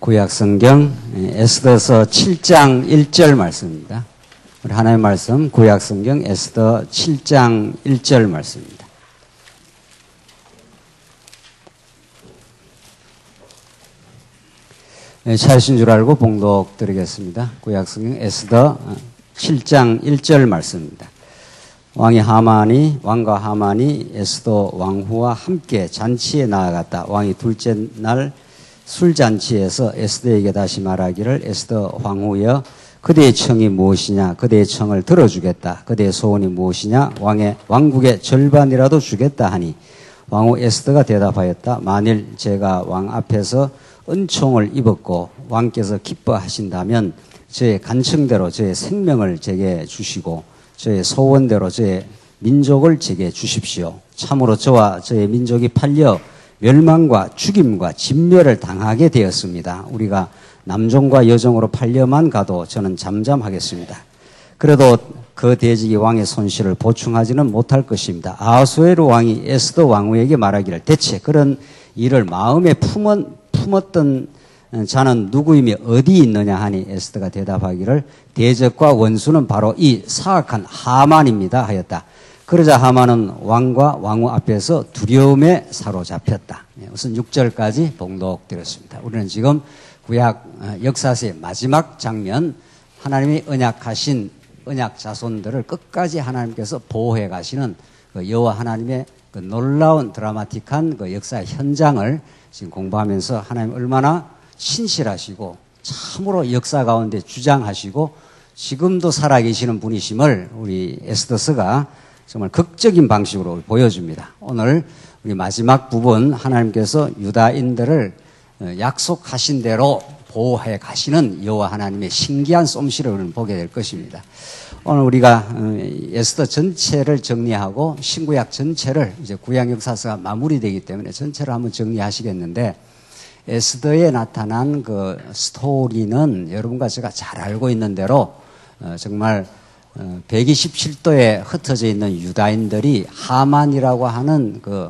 구약성경 에스더서 7장 1절 말씀입니다. 우리 하나님의 말씀 구약성경 에스더 7장 1절 말씀입니다. 찾으신 줄 알고 봉독 드리겠습니다. 구약성경 에스더 7장 1절 말씀입니다. 왕과 하만이 에스더 왕후와 함께 잔치에 나아갔다. 왕이 둘째 날 술잔치에서 에스더에게 다시 말하기를 에스더 왕후여 그대의 청이 무엇이냐 그대의 청을 들어주겠다. 그대의 소원이 무엇이냐 왕국의 절반이라도 주겠다 하니 왕후 에스더가 대답하였다. 만일 제가 왕 앞에서 은총을 입었고 왕께서 기뻐하신다면 저의 간청대로 저의 생명을 제게 주시고 저의 소원대로 저의 민족을 제게 주십시오. 참으로 저와 저의 민족이 팔려 멸망과 죽임과 진멸을 당하게 되었습니다. 우리가 남종과 여종으로 팔려만 가도 저는 잠잠하겠습니다. 그래도 그 대적이 왕의 손실을 보충하지는 못할 것입니다. 아하수에로 왕이 에스더 왕후에게 말하기를 대체 그런 일을 마음에 품었던 자는 누구이며 어디 있느냐 하니 에스더가 대답하기를 대적과 원수는 바로 이 사악한 하만입니다 하였다. 그러자 하만은 왕과 왕후 앞에서 두려움에 사로잡혔다. 우선 6절까지 봉독드렸습니다. 우리는 지금 구약 역사서의 마지막 장면 하나님이 언약하신 언약 자손들을 끝까지 하나님께서 보호해 가시는 그 여호와 하나님의 그 놀라운 드라마틱한 그 역사의 현장을 지금 공부하면서 하나님 얼마나 신실하시고 참으로 역사 가운데 주장하시고 지금도 살아계시는 분이심을 우리 에스더서가 정말 극적인 방식으로 보여줍니다. 오늘 우리 마지막 부분 하나님께서 유다인들을 약속하신 대로 보호해 가시는 여호와 하나님의 신기한 솜씨를 우리는 보게 될 것입니다. 오늘 우리가 에스더 전체를 정리하고 신구약 전체를 이제 구약 역사서가 마무리되기 때문에 전체를 한번 정리하시겠는데 에스더에 나타난 그 스토리는 여러분과 제가 잘 알고 있는 대로 정말 127도에 흩어져 있는 유다인들이 하만이라고 하는 그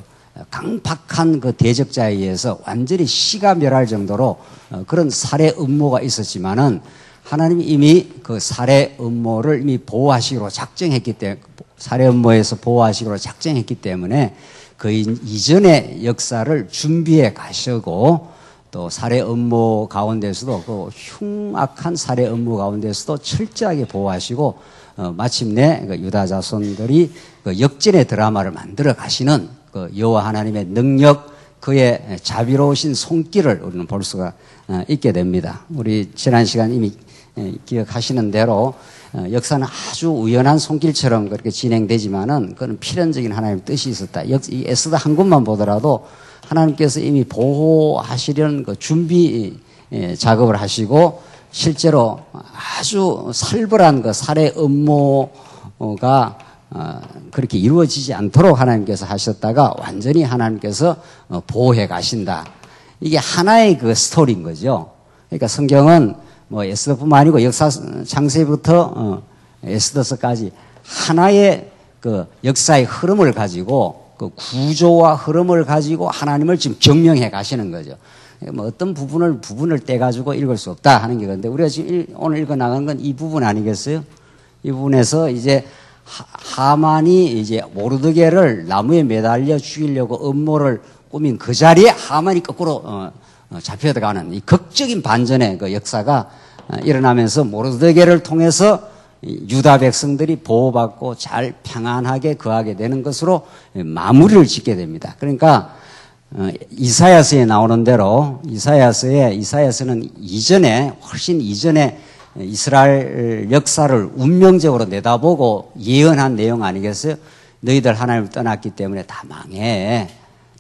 강팍한 그 대적자에 의해서 완전히 시가 멸할 정도로 그런 살해 음모가 있었지만은 하나님이 이미 그 살해 음모를 이미 보호하시기로 작정했기 때문에 살해 음모에서 보호하시기로 작정했기 때문에 그 이전의 역사를 준비해 가시고 또 살해 음모 가운데서도 그 흉악한 살해 음모 가운데서도 철저하게 보호하시고 마침내 그 유다 자손들이 그 역전의 드라마를 만들어 가시는 그 여호와 하나님의 능력, 그의 자비로우신 손길을 우리는 볼 수가 있게 됩니다. 우리 지난 시간 이미 기억하시는 대로 역사는 아주 우연한 손길처럼 그렇게 진행되지만은 그건 필연적인 하나님의 뜻이 있었다. 이 에스더 한 곳만 보더라도 하나님께서 이미 보호하시려는 그 준비 작업을 하시고 실제로 아주 살벌한 그 살해 음모가 그렇게 이루어지지 않도록 하나님께서 하셨다가 완전히 하나님께서 보호해 가신다. 이게 하나의 그 스토리인 거죠. 그러니까 성경은 뭐 에스더뿐만 아니고 역사 창세부터 에스더서까지 하나의 그 역사의 흐름을 가지고 그 구조와 흐름을 가지고 하나님을 지금 증명해 가시는 거죠. 뭐 어떤 부분을 떼가지고 읽을 수 없다 하는 게 그런데 우리가 지금 오늘 읽어 나간 건 이 부분 아니겠어요? 이 부분에서 이제 하만이 이제 모르드게를 나무에 매달려 죽이려고 음모를 꾸민 그 자리에 하만이 거꾸로 잡혀가는 이 극적인 반전의 그 역사가 일어나면서 모르드게를 통해서 유다 백성들이 보호받고 잘 평안하게 거하게 되는 것으로 마무리를 짓게 됩니다. 그러니까 이사야서에 나오는 대로 이사야서는 훨씬 이전에 이스라엘 역사를 운명적으로 내다보고 예언한 내용 아니겠어요? 너희들 하나님을 떠났기 때문에 다 망해.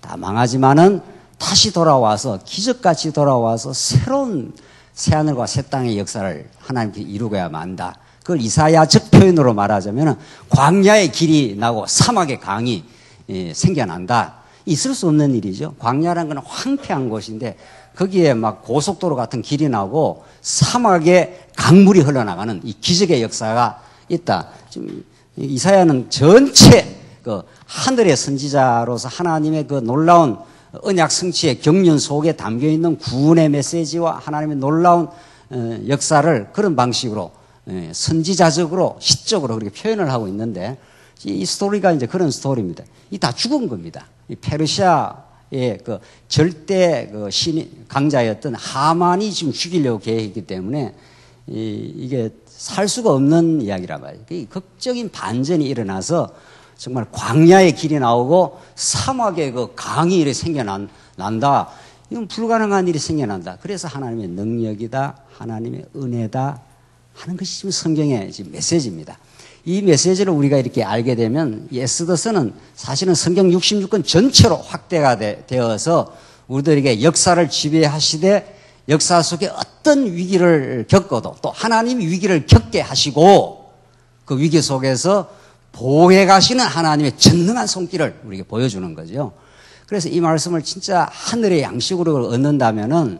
다 망하지만은 다시 돌아와서 기적같이 돌아와서 새로운 새하늘과 새 땅의 역사를 하나님께 이루고야 만다. 그걸 이사야적 표현으로 말하자면 광야의 길이 나고 사막의 강이 생겨난다. 있을 수 없는 일이죠. 광야라는 건 황폐한 곳인데 거기에 막 고속도로 같은 길이 나고 사막에 강물이 흘러나가는 이 기적의 역사가 있다. 지금 이사야는 전체 그 하늘의 선지자로서 하나님의 그 놀라운 언약 성취의 경륜 속에 담겨있는 구원의 메시지와 하나님의 놀라운 역사를 그런 방식으로 선지자적으로 시적으로 그렇게 표현을 하고 있는데 이 스토리가 이제 그런 스토리입니다. 이 다 죽은 겁니다. 이 페르시아의 그 절대 그 강자였던 하만이 지금 죽이려고 계획했기 때문에 이게 살 수가 없는 이야기란 말이에요. 극적인 반전이 일어나서 정말 광야의 길이 나오고 사막의 그 강이 이렇게 생겨난다. 이건 불가능한 일이 생겨난다. 그래서 하나님의 능력이다, 하나님의 은혜다 하는 것이 지금 성경의 지금 메시지입니다. 이 메시지를 우리가 이렇게 알게 되면 이 에스더서는 사실은 성경 66권 전체로 확대가 되어서 우리들에게 역사를 지배하시되 역사 속에 어떤 위기를 겪어도 또 하나님이 위기를 겪게 하시고 그 위기 속에서 보호해 가시는 하나님의 전능한 손길을 우리에게 보여주는 거죠. 그래서 이 말씀을 진짜 하늘의 양식으로 얻는다면은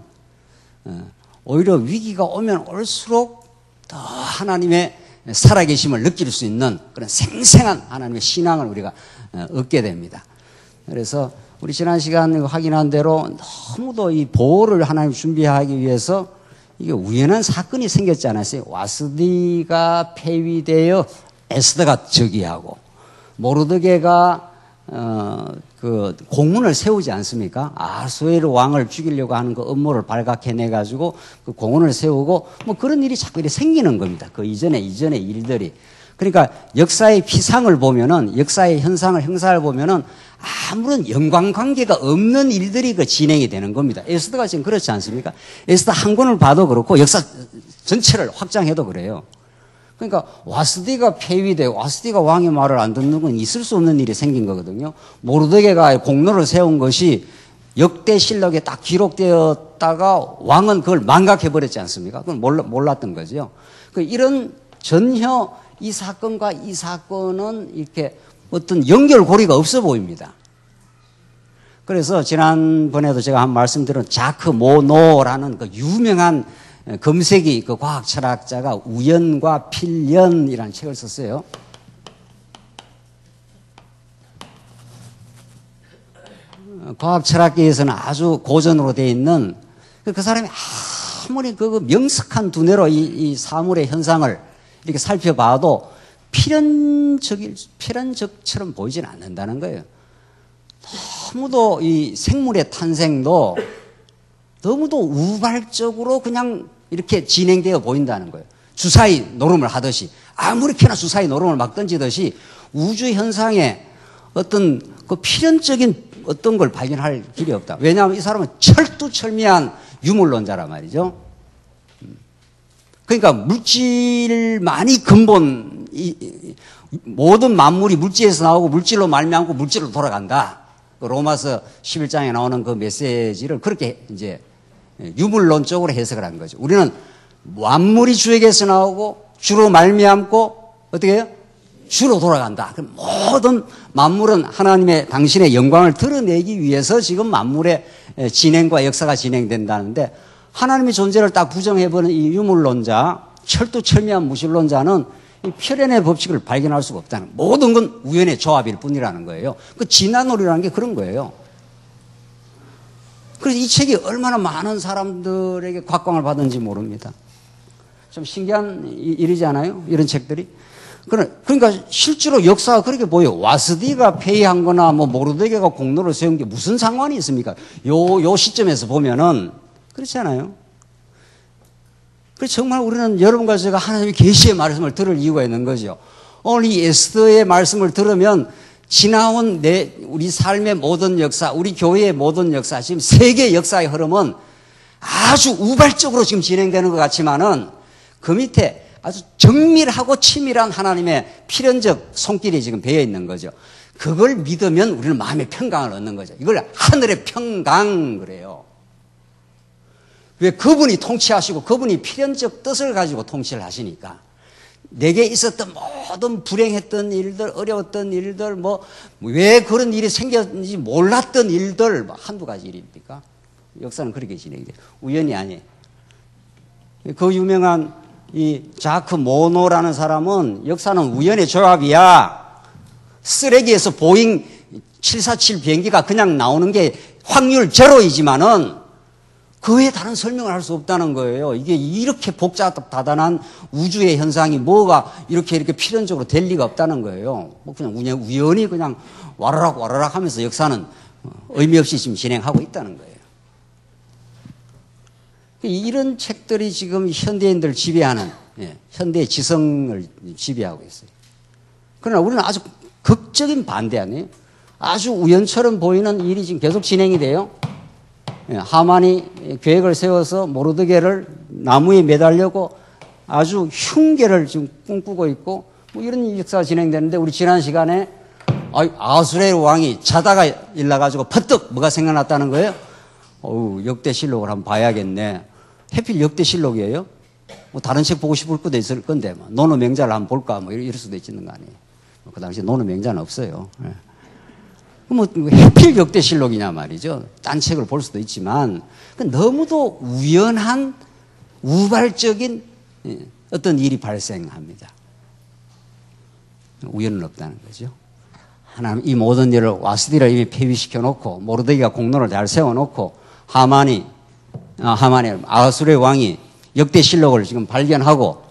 오히려 위기가 오면 올수록 더 하나님의 살아계심을 느낄 수 있는 그런 생생한 하나님의 신앙을 우리가 얻게 됩니다. 그래서 우리 지난 시간 확인한 대로 너무도 이 보호를 하나님 준비하기 위해서 이게 우연한 사건이 생겼지 않았어요. 와스디가 폐위되어 에스더가 즉위하고 모르드게가 그 공문을 세우지 않습니까? 아하수에르 왕을 죽이려고 하는 그 음모를 발각해내 가지고 그 공문을 세우고 뭐 그런 일이 자꾸 이렇게 생기는 겁니다. 그 이전의 일들이. 그러니까 역사의 피상을 보면은 역사의 형사를 보면은 아무런 연관관계가 없는 일들이 그 진행이 되는 겁니다. 에스더가 지금 그렇지 않습니까? 에스더 한 권을 봐도 그렇고 역사 전체를 확장해도 그래요. 그러니까 와스디가 폐위되고 와스디가 왕의 말을 안 듣는 건 있을 수 없는 일이 생긴 거거든요. 모르드게가 공로를 세운 것이 역대실록에 딱 기록되었다가 왕은 그걸 망각해버렸지 않습니까? 그건 몰랐던 거죠. 이런 전혀 이 사건과 이 사건은 이렇게 어떤 연결고리가 없어 보입니다. 그래서 지난번에도 제가 한 말씀 드린 자크 모노라는 그 유명한 금세기 그 과학 철학자가 우연과 필연이라는 책을 썼어요. 과학 철학계에서는 아주 고전으로 되어 있는 그 사람이 아무리 그 명석한 두뇌로 이 사물의 현상을 이렇게 살펴봐도 필연적처럼 보이지는 않는다는 거예요. 너무도 이 생물의 탄생도 너무도 우발적으로 그냥 이렇게 진행되어 보인다는 거예요. 주사위 노름을 하듯이 아무렇게나 주사위 노름을 막 던지듯이 우주 현상에 어떤 그 필연적인 어떤 걸 발견할 길이 없다. 왜냐하면 이 사람은 철두철미한 유물론자란 말이죠. 그러니까 물질만이 근본, 모든 만물이 물질에서 나오고 물질로 말미암고 물질로 돌아간다. 로마서 11장에 나오는 그 메시지를 그렇게 이제 유물론적으로 해석을 한 거죠. 우리는 만물이 주에게서 나오고 주로 말미암고 어떻게 해요? 주로 돌아간다. 그럼 모든 만물은 하나님의 당신의 영광을 드러내기 위해서 지금 만물의 진행과 역사가 진행된다는데 하나님의 존재를 딱 부정해버리는 이 유물론자, 철두철미한 무신론자는 이 필연의 법칙을 발견할 수가 없다는, 모든 건 우연의 조합일 뿐이라는 거예요. 그 진화론이라는 게 그런 거예요. 그래서 이 책이 얼마나 많은 사람들에게 각광을 받은지 모릅니다. 좀 신기한 일이지 않아요? 이런 책들이. 그러니까 실제로 역사가 그렇게 보여요. 와스디가 폐위한 거나 뭐 모르드게가 공로를 세운 게 무슨 상관이 있습니까? 요 시점에서 보면은 그렇지 않아요? 그래서 정말 우리는 여러분과 제가 하나님의 계시의 말씀을 들을 이유가 있는 거죠. 오늘 이 에스더의 말씀을 들으면 지나온 우리 삶의 모든 역사, 우리 교회의 모든 역사, 지금 세계 역사의 흐름은 아주 우발적으로 지금 진행되는 것 같지만은 그 밑에 아주 정밀하고 치밀한 하나님의 필연적 손길이 지금 배어 있는 거죠. 그걸 믿으면 우리는 마음의 평강을 얻는 거죠. 이걸 하늘의 평강 그래요. 왜? 그분이 통치하시고 그분이 필연적 뜻을 가지고 통치를 하시니까. 내게 있었던 모든 불행했던 일들, 어려웠던 일들, 왜 그런 일이 생겼는지 몰랐던 일들, 한두 가지 일입니까? 역사는 그렇게 진행돼요. 우연이 아니에요. 그 유명한 이 자크 모노라는 사람은 역사는 우연의 조합이야. 쓰레기에서 보잉 747 비행기가 그냥 나오는 게 확률 제로이지만은 그 외에 다른 설명을 할 수 없다는 거예요. 이게 이렇게 복잡다단한 우주의 현상이 뭐가 이렇게 필연적으로 될 리가 없다는 거예요. 뭐 그냥 우연히 그냥 와라락 하면서 역사는 의미 없이 지금 진행하고 있다는 거예요. 이런 책들이 지금 현대인들 지배하는, 현대의 지성을 지배하고 있어요. 그러나 우리는 아주 극적인 반대 아니에요? 아주 우연처럼 보이는 일이 지금 계속 진행이 돼요. 하만이 계획을 세워서 모르드게를 나무에 매달려고 아주 흉계를 지금 꿈꾸고 있고, 뭐 이런 역사가 진행되는데, 우리 지난 시간에 아수레 왕이 자다가 일어나가지고 퍼뜩 뭐가 생각났다는 거예요? 역대실록을 한번 봐야겠네. 해필 역대실록이에요? 뭐 다른 책 보고 싶을 것도 있을 건데, 뭐 노노 명자를 한번 볼까, 뭐 이럴 수도 있는 거 아니에요. 그 당시에 노노 명자는 없어요. 뭐 해필 역대실록이냐 말이죠. 딴 책을 볼 수도 있지만 너무도 우연한 우발적인 어떤 일이 발생합니다. 우연은 없다는 거죠. 하나님 이 모든 일을 와스디를 이미 폐위시켜 놓고 모르드게가 공로를 잘 세워 놓고 하만이 아수르의 왕이 역대실록을 지금 발견하고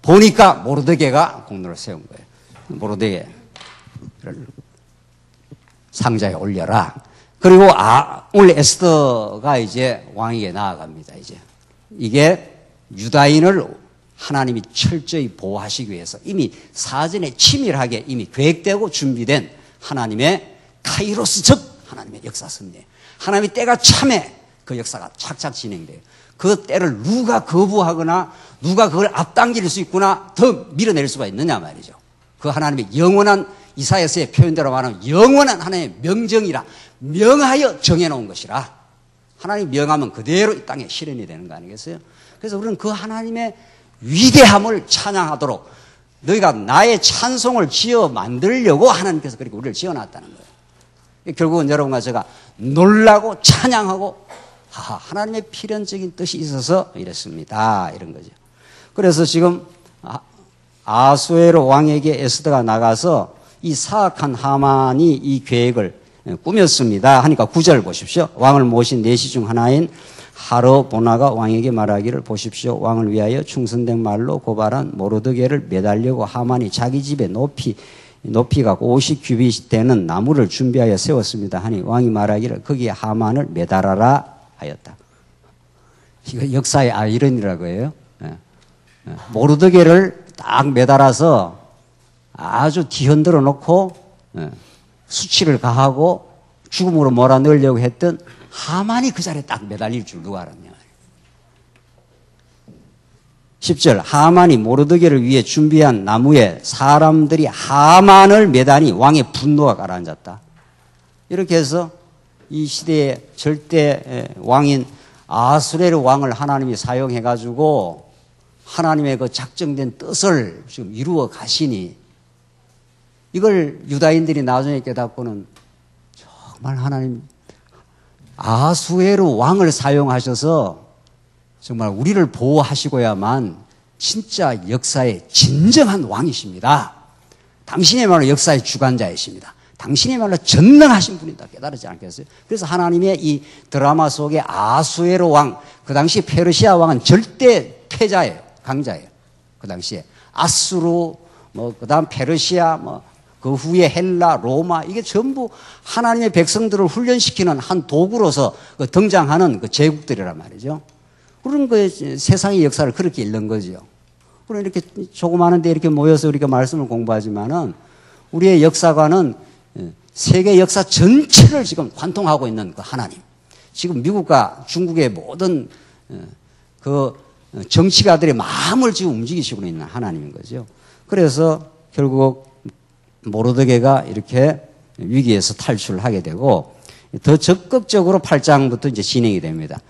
보니까 모르드게가 공로를 세운 거예요. 모르드게를 상자에 올려라. 그리고 오늘 에스더가 이제 왕에게 나아갑니다. 이제 이게 유다인을 하나님이 철저히 보호하시기 위해서 이미 사전에 치밀하게 이미 계획되고 준비된 하나님의 카이로스적 하나님의 역사선례. 하나님의 때가 참에 그 역사가 착착 진행돼요. 그 때를 누가 거부하거나 누가 그걸 앞당길 수 있구나 더 밀어낼 수가 있느냐 말이죠. 그 하나님의 영원한 이사야서의 표현대로 말하면 영원한 하나님의 명정이라 명하여 정해놓은 것이라. 하나님 명하면 그대로 이 땅에 실현이 되는 거 아니겠어요? 그래서 우리는 그 하나님의 위대함을 찬양하도록 너희가 나의 찬송을 지어 만들려고 하나님께서 그렇게 우리를 지어놨다는 거예요. 결국은 여러분과 제가 놀라고 찬양하고 하나님의 필연적인 뜻이 있어서 이랬습니다. 이런 거죠. 그래서 지금 아수에로 왕에게 에스더가 나가서 이 사악한 하만이 이 계획을 꾸몄습니다. 하니까 9절 보십시오. 왕을 모신 내시 중 하나인 하르보나가 왕에게 말하기를 보십시오. 왕을 위하여 충성된 말로 고발한 모르드게를 매달려고 하만이 자기 집에 높이가 50규빗 되는 나무를 준비하여 세웠습니다. 하니 왕이 말하기를 거기에 하만을 매달아라 하였다. 이거 역사의 아이러니라고 해요. 모르드게를 딱 매달아서 아주 뒤흔들어 놓고 수치를 가하고 죽음으로 몰아넣으려고 했던 하만이 그 자리에 딱 매달릴 줄 누가 알았냐. 10절 하만이 모르드게를 위해 준비한 나무에 사람들이 하만을 매다니 왕의 분노가 가라앉았다. 이렇게 해서 이 시대의 절대 왕인 아수레르 왕을 하나님이 사용해가지고 하나님의 그 작정된 뜻을 지금 이루어 가시니 이걸 유다인들이 나중에 깨닫고는 정말 하나님 아수에로 왕을 사용하셔서 정말 우리를 보호하시고야만 진짜 역사의 진정한 왕이십니다. 당신이야말로 역사의 주관자이십니다. 당신이야말로 전능하신 분이다 깨달았지 않겠어요? 그래서 하나님의 이 드라마 속에 아수에로 왕, 그 당시 페르시아 왕은 절대 패자예요. 강자예요. 그 당시에 아수르, 그 다음 페르시아, 그 후에 헬라, 로마, 이게 전부 하나님의 백성들을 훈련시키는 한 도구로서 등장하는 그 제국들이란 말이죠. 그런 그 세상의 역사를 그렇게 읽는 거죠. 그럼 이렇게 조그마한데 이렇게 모여서 우리가 말씀을 공부하지만은 우리의 역사관은 세계 역사 전체를 지금 관통하고 있는 그 하나님. 지금 미국과 중국의 모든 그 정치가들의 마음을 지금 움직이시고 있는 하나님인 거죠. 그래서 결국 모르드게가 이렇게 위기에서 탈출하게 되고 더 적극적으로 8장부터 이제 진행이 됩니다.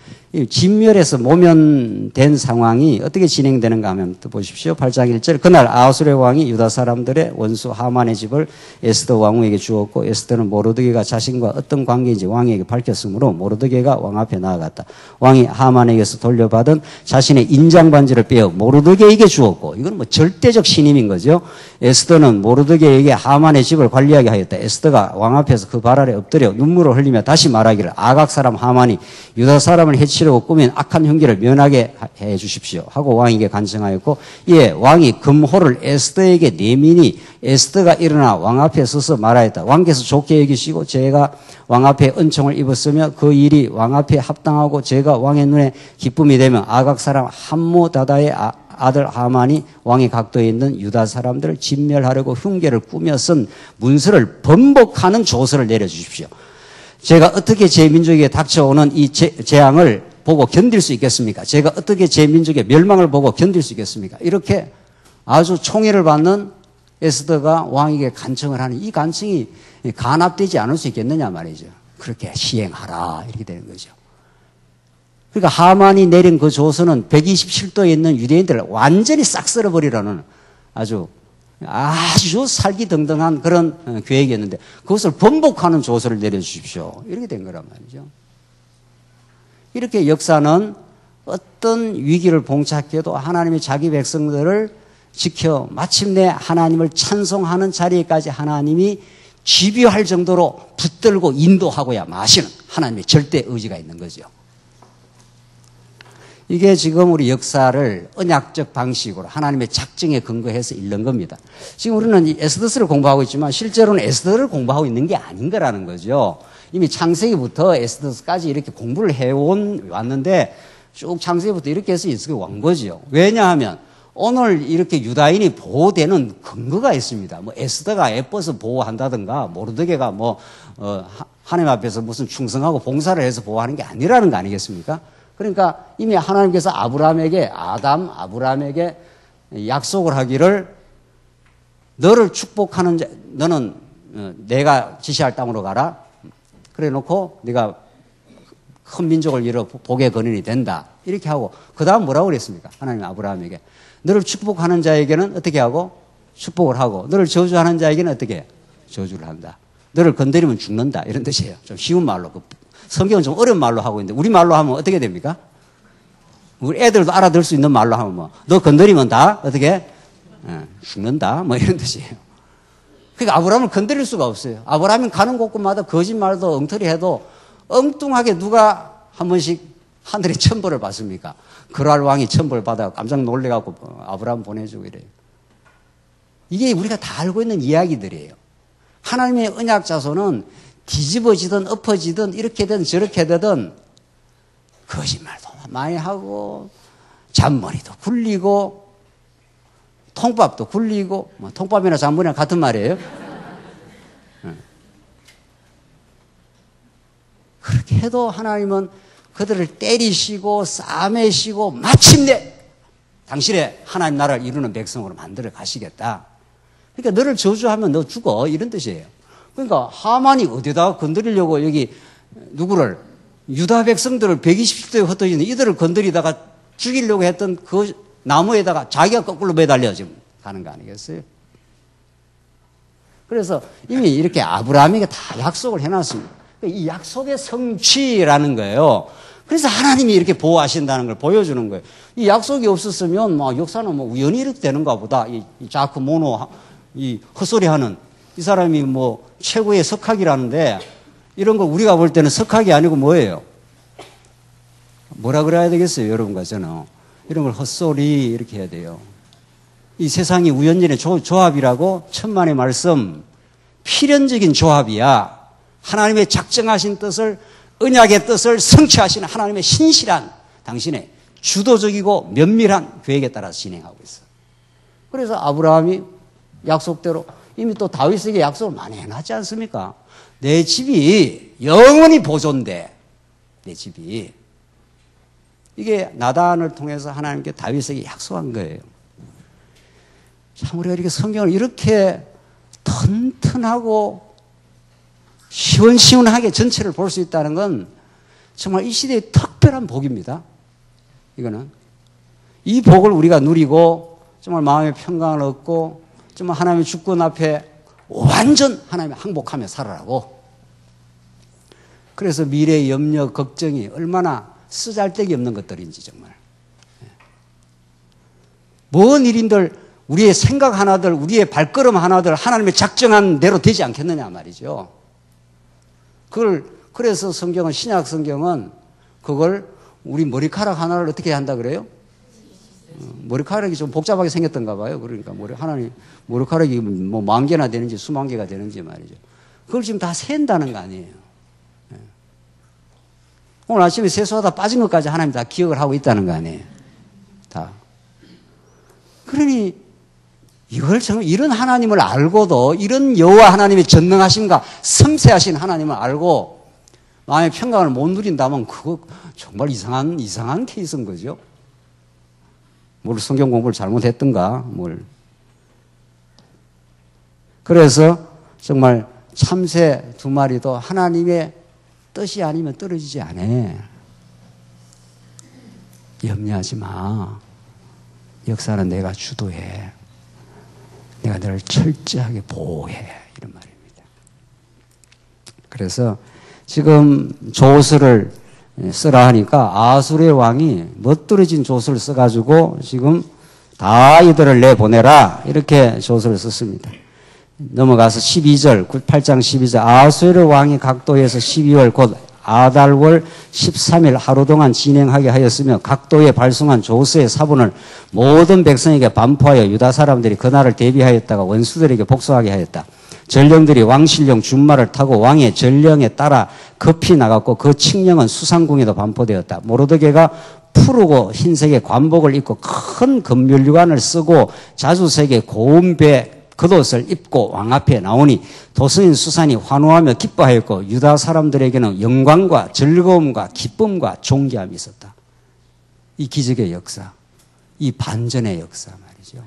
진멸에서 모면된 상황이 어떻게 진행되는가 하면 또 보십시오. 8장 1절 그날 아수르 왕이 유다 사람들의 원수 하만의 집을 에스더 왕후에게 주었고 에스더는 모르드게가 자신과 어떤 관계인지 왕에게 밝혔으므로 모르드게가 왕 앞에 나아갔다. 왕이 하만에게서 돌려받은 자신의 인장 반지를 빼어 모르드게에게 주었고 이건 뭐 절대적 신임인 거죠. 에스더는 모르드게에게 하만의 집을 관리하게 하였다. 에스더가 왕 앞에서 그 발 아래 엎드려 눈물을 흘리며 돌리며 다시 말하기를 아각 사람 하만이 유다 사람을 해치려고 꾸민 악한 흉기를 면하게 해 주십시오 하고 왕에게 간청하였고, 이에 왕이 금호를 에스더에게 내미니 에스더가 일어나 왕 앞에 서서 말하였다. 왕께서 좋게 여기시고 제가 왕 앞에 은총을 입었으며 그 일이 왕 앞에 합당하고 제가 왕의 눈에 기쁨이 되면 아각 사람 함무다다의 아들 하만이 왕의 각도에 있는 유다 사람들을 진멸하려고 흉계를 꾸며 쓴 문서를 번복하는 조서를 내려주십시오. 제가 어떻게 제 민족에게 닥쳐오는 이 재앙을 보고 견딜 수 있겠습니까? 제가 어떻게 제 민족의 멸망을 보고 견딜 수 있겠습니까? 이렇게 아주 총애를 받는 에스더가 왕에게 간청을 하는 이 간청이 간합되지 않을 수 있겠느냐 말이죠. 그렇게 시행하라 이렇게 되는 거죠. 그러니까 하만이 내린 그 조서는 127도에 있는 유대인들을 완전히 싹 쓸어버리라는 아주 살기등등한 그런 계획이었는데 그것을 번복하는 조서를 내려주십시오. 이렇게 된 거란 말이죠. 이렇게 역사는 어떤 위기를 봉착해도 하나님이 자기 백성들을 지켜 마침내 하나님을 찬송하는 자리에까지 하나님이 집요할 정도로 붙들고 인도하고야 마시는 하나님의 절대 의지가 있는 거죠. 이게 지금 우리 역사를 언약적 방식으로 하나님의 작정에 근거해서 읽는 겁니다. 지금 우리는 이 에스더서를 공부하고 있지만 실제로는 에스더를 공부하고 있는 게 아닌 거라는 거죠. 이미 창세기부터 에스더서까지 이렇게 공부를 왔는데 쭉 창세기부터 이렇게 해서 이렇게 온 거죠. 왜냐하면 오늘 이렇게 유다인이 보호되는 근거가 있습니다. 뭐 에스더가 예뻐서 보호한다든가 모르드게가 하나님 앞에서 무슨 충성하고 봉사를 해서 보호하는 게 아니라는 거 아니겠습니까? 그러니까 이미 하나님께서 아브라함에게 약속을 하기를 너를 축복하는 자, 너는 내가 지시할 땅으로 가라. 그래 놓고 네가 큰 민족을 이뤄 복의 근원이 된다. 이렇게 하고 그 다음 뭐라고 그랬습니까? 하나님 아브라함에게 너를 축복하는 자에게는 어떻게 하고 축복을 하고 너를 저주하는 자에게는 어떻게 해? 저주를 한다. 너를 건드리면 죽는다. 이런 뜻이에요. 좀 쉬운 말로. 성경은 좀 어려운 말로 하고 있는데 우리 말로 하면 어떻게 됩니까? 우리 애들도 알아들 수 있는 말로 하면 너 건드리면 다 어떻게 죽는다 이런 뜻이에요. 그러니까 아브라함을 건드릴 수가 없어요. 아브라함이 가는 곳곳마다 거짓말도 엉터리해도 엉뚱하게 누가 한 번씩 하늘의 천벌을 받습니까? 그랄 왕이 천벌 받아 깜짝 놀래갖고 아브라함 보내주고 이래요. 이게 우리가 다 알고 있는 이야기들이에요. 하나님의 언약 자손은 뒤집어지든 엎어지든 이렇게든 저렇게 되든 거짓말도 많이 하고 잔머리도 굴리고 통밥도 굴리고 통밥이나 잔머리나 같은 말이에요. 그렇게 해도 하나님은 그들을 때리시고 싸매시고 마침내 당신의 하나님 나라를 이루는 백성으로 만들어 가시겠다. 그러니까 너를 저주하면 너 죽어 이런 뜻이에요. 그러니까 하만이 어디다가 건드리려고 여기 누구를 유다 백성들을 120도에 흩어지는 이들을 건드리다가 죽이려고 했던 그 나무에다가 자기가 거꾸로 매달려 지금 가는 거 아니겠어요? 그래서 이미 이렇게 아브라함에게 다 약속을 해놨습니다. 이 약속의 성취라는 거예요. 그래서 하나님이 이렇게 보호하신다는 걸 보여주는 거예요. 이 약속이 없었으면 역사는 우연히 이렇게 되는가 보다. 이 자크 모노 이 헛소리하는 이 사람이 최고의 석학이라는데 이런 걸 우리가 볼 때는 석학이 아니고 뭐예요? 뭐라 그래야 되겠어요, 여러분과 저는. 이런 걸 헛소리 이렇게 해야 돼요. 이 세상이 우연전의 조합이라고 천만의 말씀, 필연적인 조합이야. 하나님의 작정하신 뜻을, 언약의 뜻을 성취하시는 하나님의 신실한 당신의 주도적이고 면밀한 계획에 따라서 진행하고 있어요. 그래서 아브라함이 약속대로 이미 또 다윗에게 약속을 많이 해놨지 않습니까? 내 집이 영원히 보존돼. 내 집이. 이게 나단을 통해서 하나님께 다윗에게 약속한 거예요. 참 우리가 이렇게 성경을 이렇게 튼튼하고 시원시원하게 전체를 볼 수 있다는 건 정말 이 시대의 특별한 복입니다. 이거는. 이 복을 우리가 누리고 정말 마음의 평강을 얻고 정말 하나님의 주권 앞에 완전 하나님의 항복하며 살아라고. 그래서 미래의 염려, 걱정이 얼마나 쓰잘데기 없는 것들인지 정말. 뭔 일인들 우리의 생각 하나들, 우리의 발걸음 하나들 하나님의 작정한 대로 되지 않겠느냐 말이죠. 그걸 그래서 성경은, 신약 성경은 그걸 우리 머리카락 하나를 어떻게 한다 그래요? 머리카락이 좀 복잡하게 생겼던가 봐요. 그러니까 하나님 머리카락이 뭐 10,000개나 되는지 수만 개가 되는지 말이죠. 그걸 지금 다 센다는 거 아니에요. 오늘 아침에 세수하다 빠진 것까지 하나님 다 기억을 하고 있다는 거 아니에요. 다. 그러니 이걸 정말 이런 하나님을 알고도 이런 여호와 하나님의 전능하심과 섬세하신 하나님을 알고 마음의 평강을 못 누린다면 그거 정말 이상한 케이스인 거죠. 뭘 성경 공부를 잘못했던가 그래서 정말 참새 2마리도 하나님의 뜻이 아니면 떨어지지 않아. 염려하지 마. 역사는 내가 주도해. 내가 너를 철저하게 보호해. 이런 말입니다. 그래서 지금 조서를 쓰라 하니까 아수르의 왕이 멋들어진 조서를 써가지고 지금 다 이들을 내보내라. 이렇게 조서를 썼습니다. 넘어가서 12절, 8장 12절. 아수르 왕이 각도에서 12월 곧 아달월 13일 하루 동안 진행하게 하였으며 각도에 발송한 조서의 사본을 모든 백성에게 반포하여 유다 사람들이 그날을 대비하였다가 원수들에게 복수하게 하였다. 전령들이 왕실령 준마를 타고 왕의 전령에 따라 급히 나갔고 그 칙령은 수상궁에도 반포되었다. 모르드게가 푸르고 흰색의 관복을 입고 큰 금멸류관을 쓰고 자주색의 고운 배 겉옷을 입고 왕 앞에 나오니 도성인 수산이 환호하며 기뻐하였고 유다 사람들에게는 영광과 즐거움과 기쁨과 존귀함이 있었다. 이 기적의 역사, 이 반전의 역사 말이죠.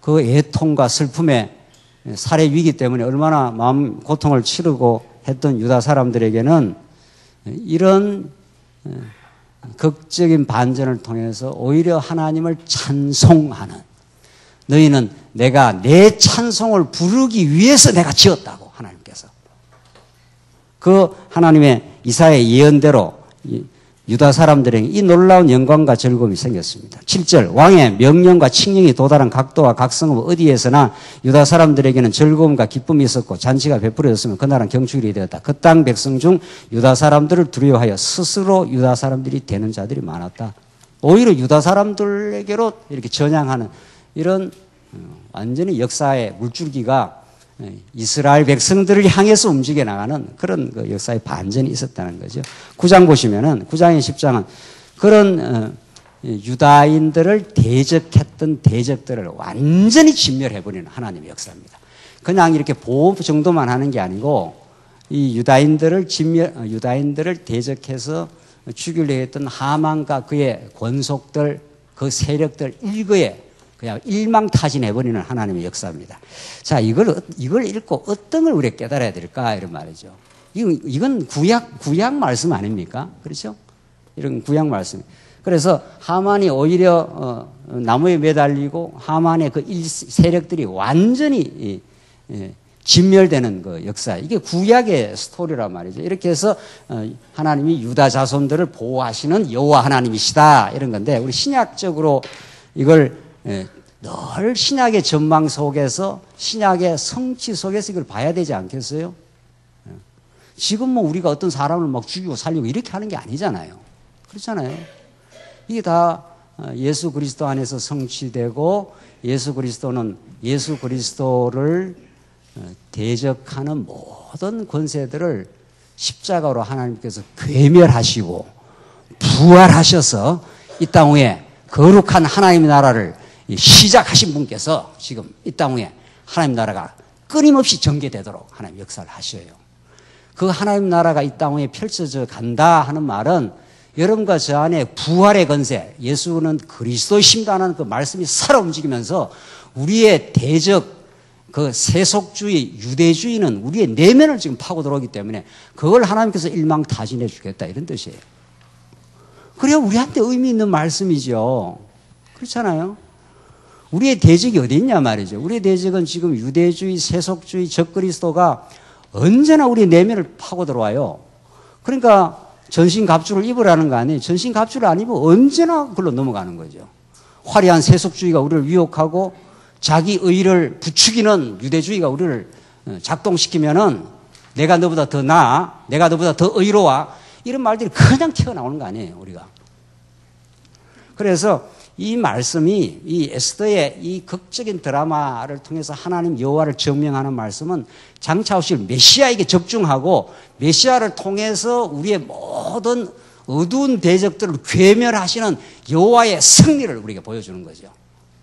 그 애통과 슬픔의 살해 위기 때문에 얼마나 마음 고통을 치르고 했던 유다 사람들에게는 이런 극적인 반전을 통해서 오히려 하나님을 찬송하는, 너희는 내가 내 찬송을 부르기 위해서 내가 지었다고 하나님께서. 그 하나님의 이사야의 예언대로 유다 사람들에게 이 놀라운 영광과 즐거움이 생겼습니다. 7절 왕의 명령과 칙령이 도달한 각도와 각성읍 어디에서나 유다 사람들에게는 즐거움과 기쁨이 있었고 잔치가 베풀어졌으며 그날은 경축일이 되었다. 그 땅 백성 중 유다 사람들을 두려워하여 스스로 유다 사람들이 되는 자들이 많았다. 오히려 유다 사람들에게로 이렇게 전향하는 이런 완전히 역사의 물줄기가 이스라엘 백성들을 향해서 움직여 나가는 그런 그 역사의 반전이 있었다는 거죠. 9장 보시면은 9장의 10장은 그런 유다인들을 대적했던 대적들을 완전히 진멸해버리는 하나님의 역사입니다. 그냥 이렇게 보호 정도만 하는 게 아니고 이 유다인들을 대적해서 죽이려 했던 하만과 그의 권속들, 그 세력들 일거에 그냥 일망타진해버리는 하나님의 역사입니다. 자, 이걸 읽고 어떤 걸 우리가 깨달아야 될까? 이런 말이죠. 이건 구약 말씀 아닙니까? 그렇죠? 이런 구약 말씀. 그래서 하만이 오히려, 나무에 매달리고 하만의 그 세력들이 완전히, 진멸되는 그 역사. 이게 구약의 스토리란 말이죠. 이렇게 해서, 하나님이 유다 자손들을 보호하시는 여호와 하나님이시다. 이런 건데, 우리 신약적으로 이걸 늘 신약의 전망 속에서 신약의 성취 속에서 이걸 봐야 되지 않겠어요? 지금 뭐 우리가 어떤 사람을 막 죽이고 살리고 이렇게 하는 게 아니잖아요. 그렇잖아요. 이게 다 예수 그리스도 안에서 성취되고 예수 그리스도는 예수 그리스도를 대적하는 모든 권세들을 십자가로 하나님께서 괴멸하시고 부활하셔서 이 땅 위에 거룩한 하나님의 나라를 시작하신 분께서 지금 이 땅 위에 하나님 나라가 끊임없이 전개되도록 하나님 역사를 하셔요. 그 하나님 나라가 이 땅 위에 펼쳐져 간다 하는 말은 여러분과 저 안에 부활의 건세, 예수는 그리스도이심이라는 그 말씀이 살아 움직이면서 우리의 대적, 그 세속주의, 유대주의는 우리의 내면을 지금 파고 들어오기 때문에 그걸 하나님께서 일망타진해 주겠다 이런 뜻이에요. 그래야 우리한테 의미 있는 말씀이죠. 그렇잖아요. 우리의 대적이 어디 있냐 말이죠. 우리의 대적은 지금 유대주의, 세속주의, 적그리스도가 언제나 우리의 내면을 파고 들어와요. 그러니까 전신갑주를 입으라는 거 아니에요. 전신갑주를 안 입으면 언제나 그걸로 넘어가는 거죠. 화려한 세속주의가 우리를 유혹하고 자기 의를 부추기는 유대주의가 우리를 작동시키면은 내가 너보다 더 나아, 내가 너보다 더 의로워, 이런 말들이 그냥 튀어나오는 거 아니에요, 우리가. 그래서 이 말씀이 이 에스더의 이 극적인 드라마를 통해서 하나님 여호와를 증명하는 말씀은 장차 오실 메시아에게 집중하고 메시아를 통해서 우리의 모든 어두운 대적들을 괴멸하시는 여호와의 승리를 우리에게 보여주는 거죠.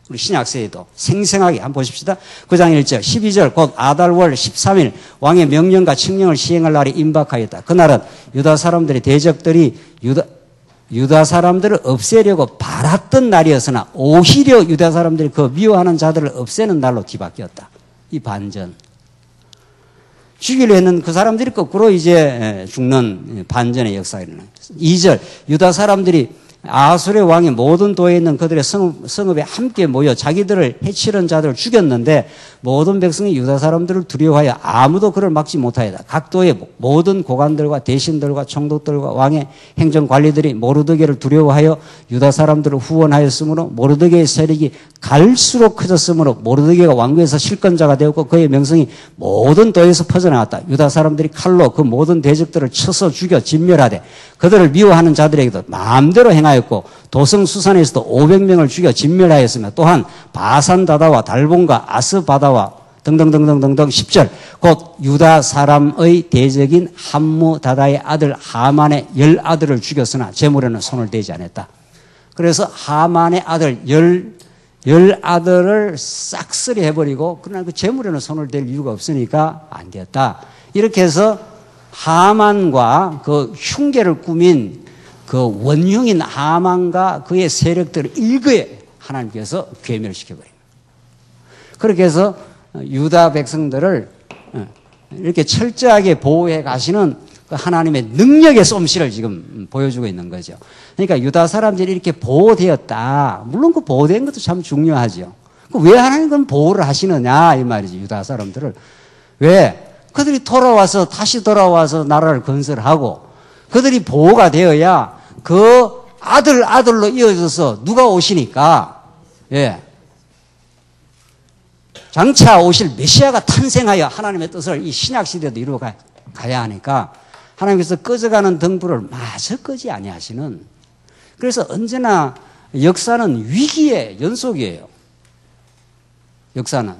우리 신약세에도 생생하게 한번 보십시다. 9장 1절 12절 곧 아달월 13일 왕의 명령과 칙령을 시행할 날이 임박하였다. 그날은 유다 사람들의 대적들이 유다 사람들을 없애려고 바랐던 날이었으나 오히려 유다 사람들이 그 미워하는 자들을 없애는 날로 뒤바뀌었다. 이 반전. 죽이려 했는 그 사람들이 거꾸로 이제 죽는 반전의 역사가 일어나요. 2절 유다 사람들이 아수르의 왕이 모든 도에 있는 그들의 성읍에 함께 모여 자기들을 해치려는 자들을 죽였는데 모든 백성이 유다 사람들을 두려워하여 아무도 그를 막지 못하였다. 각 도의 모든 고관들과 대신들과 총독들과 왕의 행정관리들이 모르드게를 두려워하여 유다 사람들을 후원하였으므로 모르드게의 세력이 갈수록 커졌으므로 모르드게가 왕국에서 실권자가 되었고 그의 명성이 모든 도에서 퍼져나갔다. 유다 사람들이 칼로 그 모든 대적들을 쳐서 죽여 진멸하되 그들을 미워하는 자들에게도 마음대로 행하였고 도성수산에서도 500명을 죽여 진멸하였으며 또한 바산다다와 달본과 아스바다와 등등등등등등 10절 곧 유다 사람의 대적인 함무다다의 아들 하만의 10아들을 죽였으나 제물에는 손을 대지 않았다. 그래서 하만의 아들 10아들을 싹쓸이 해버리고 그러나 그 제물에는 손을 댈 이유가 없으니까 안 되었다. 이렇게 해서 하만과 그 흉계를 꾸민 그 원흉인 하만과 그의 세력들을 일거에 하나님께서 괴멸시켜버립니다. 그렇게 해서 유다 백성들을 이렇게 철저하게 보호해 가시는 그 하나님의 능력의 솜씨를 지금 보여주고 있는 거죠. 그러니까 유다 사람들이 이렇게 보호되었다. 물론 그 보호된 것도 참 중요하죠. 왜 하나님은 보호를 하시느냐 이 말이지. 유다 사람들을. 왜? 그들이 다시 돌아와서 나라를 건설하고 그들이 보호가 되어야 그 아들로 이어져서 누가 오시니까 예. 장차 오실 메시아가 탄생하여 하나님의 뜻을 이 신약시대도 이루어 가야 하니까 하나님께서 꺼져가는 등불을 마저 끄지 아니하시는. 그래서 언제나 역사는 위기의 연속이에요. 역사는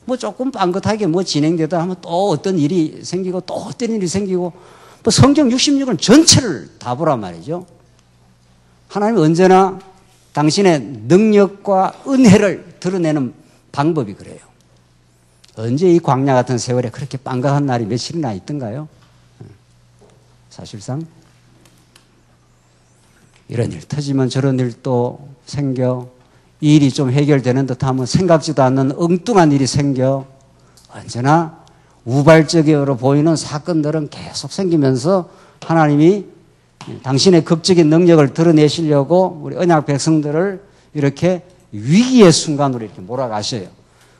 뭐 조금 빵긋하게 뭐 진행되다 하면 또 어떤 일이 생기고 또 어떤 일이 생기고 뭐 성경 66은 전체를 다 보란 말이죠. 하나님은 언제나 당신의 능력과 은혜를 드러내는 방법이 그래요. 언제 이 광야 같은 세월에 그렇게 빵긋한 날이 며칠이나 있던가요? 사실상 이런 일 터지면 저런 일도 생겨 이 일이 좀 해결되는 듯하면 생각지도 않는 엉뚱한 일이 생겨 언제나 우발적으로 보이는 사건들은 계속 생기면서 하나님이 당신의 극적인 능력을 드러내시려고 우리 언약 백성들을 이렇게 위기의 순간으로 이렇게 몰아가셔요.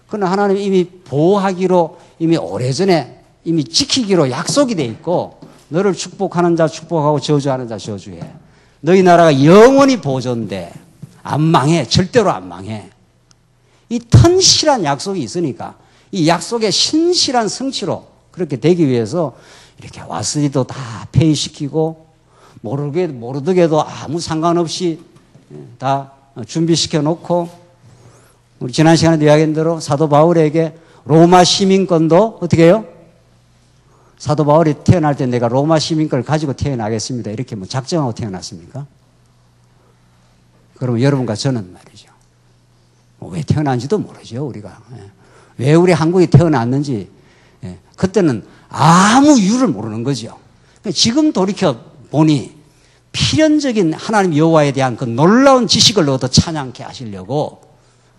그러나 하나님이 이미 보호하기로 이미 오래전에 이미 지키기로 약속이 돼 있고 너를 축복하는 자 축복하고 저주하는 자 저주해. 너희 나라가 영원히 보존돼. 안 망해. 절대로 안 망해. 이 튼실한 약속이 있으니까 이 약속의 신실한 성취로 그렇게 되기 위해서 이렇게 와스리도 다 폐위시키고 모르드게도 아무 상관없이 다 준비시켜 놓고 우리 지난 시간에도 이야기한 대로 사도 바울에게 로마 시민권도 어떻게 해요? 사도 바울이 태어날 때 내가 로마 시민권을 가지고 태어나겠습니다. 이렇게 뭐 작정하고 태어났습니까? 그러면 여러분과 저는 말이죠. 왜 태어난지도 모르죠, 우리가. 왜 우리 한국이 태어났는지. 그때는 아무 이유를 모르는 거죠. 지금 돌이켜 보니 필연적인 하나님 여호와에 대한 그 놀라운 지식을 얻어 찬양케 하시려고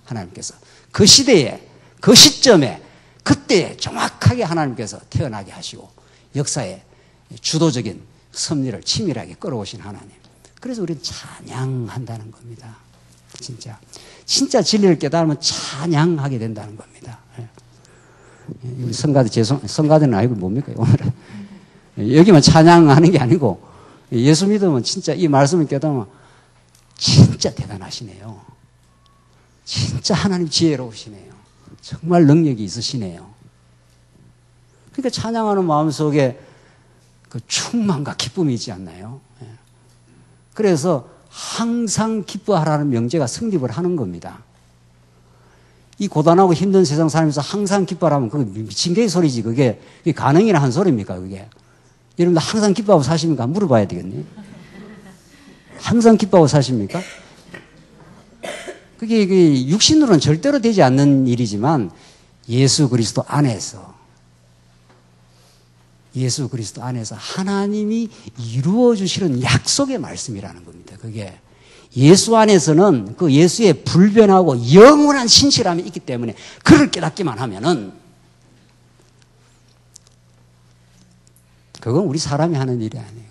하나님께서 그 시대에, 그 시점에, 그때에 정확하게 하나님께서 태어나게 하시고 역사에 주도적인 섭리를 치밀하게 끌어오신 하나님. 그래서 우리는 찬양한다는 겁니다. 진짜 진리를 깨달으면 찬양하게 된다는 겁니다. 우리 성가대는 아니고 뭡니까 오늘은 여기만 찬양하는 게 아니고 예수 믿으면 진짜 이 말씀을 깨달으면 진짜 대단하시네요. 진짜 하나님 지혜로우시네요. 정말 능력이 있으시네요. 그러니까 찬양하는 마음속에 그 충만과 기쁨이 있지 않나요? 그래서 항상 기뻐하라는 명제가 성립을 하는 겁니다. 이 고단하고 힘든 세상 살면서 항상 기뻐하라면 그거 미친 개의 소리지. 그게 가능이나 한 소리입니까, 그게? 여러분들 항상 기뻐하고 사십니까? 물어봐야 되겠네. 항상 기뻐하고 사십니까? 그게 육신으로는 절대로 되지 않는 일이지만 예수 그리스도 안에서 하나님이 이루어 주시는 약속의 말씀이라는 겁니다. 그게 예수 안에서는 그 예수의 불변하고 영원한 신실함이 있기 때문에 그를 깨닫기만 하면은 그건 우리 사람이 하는 일이 아니에요.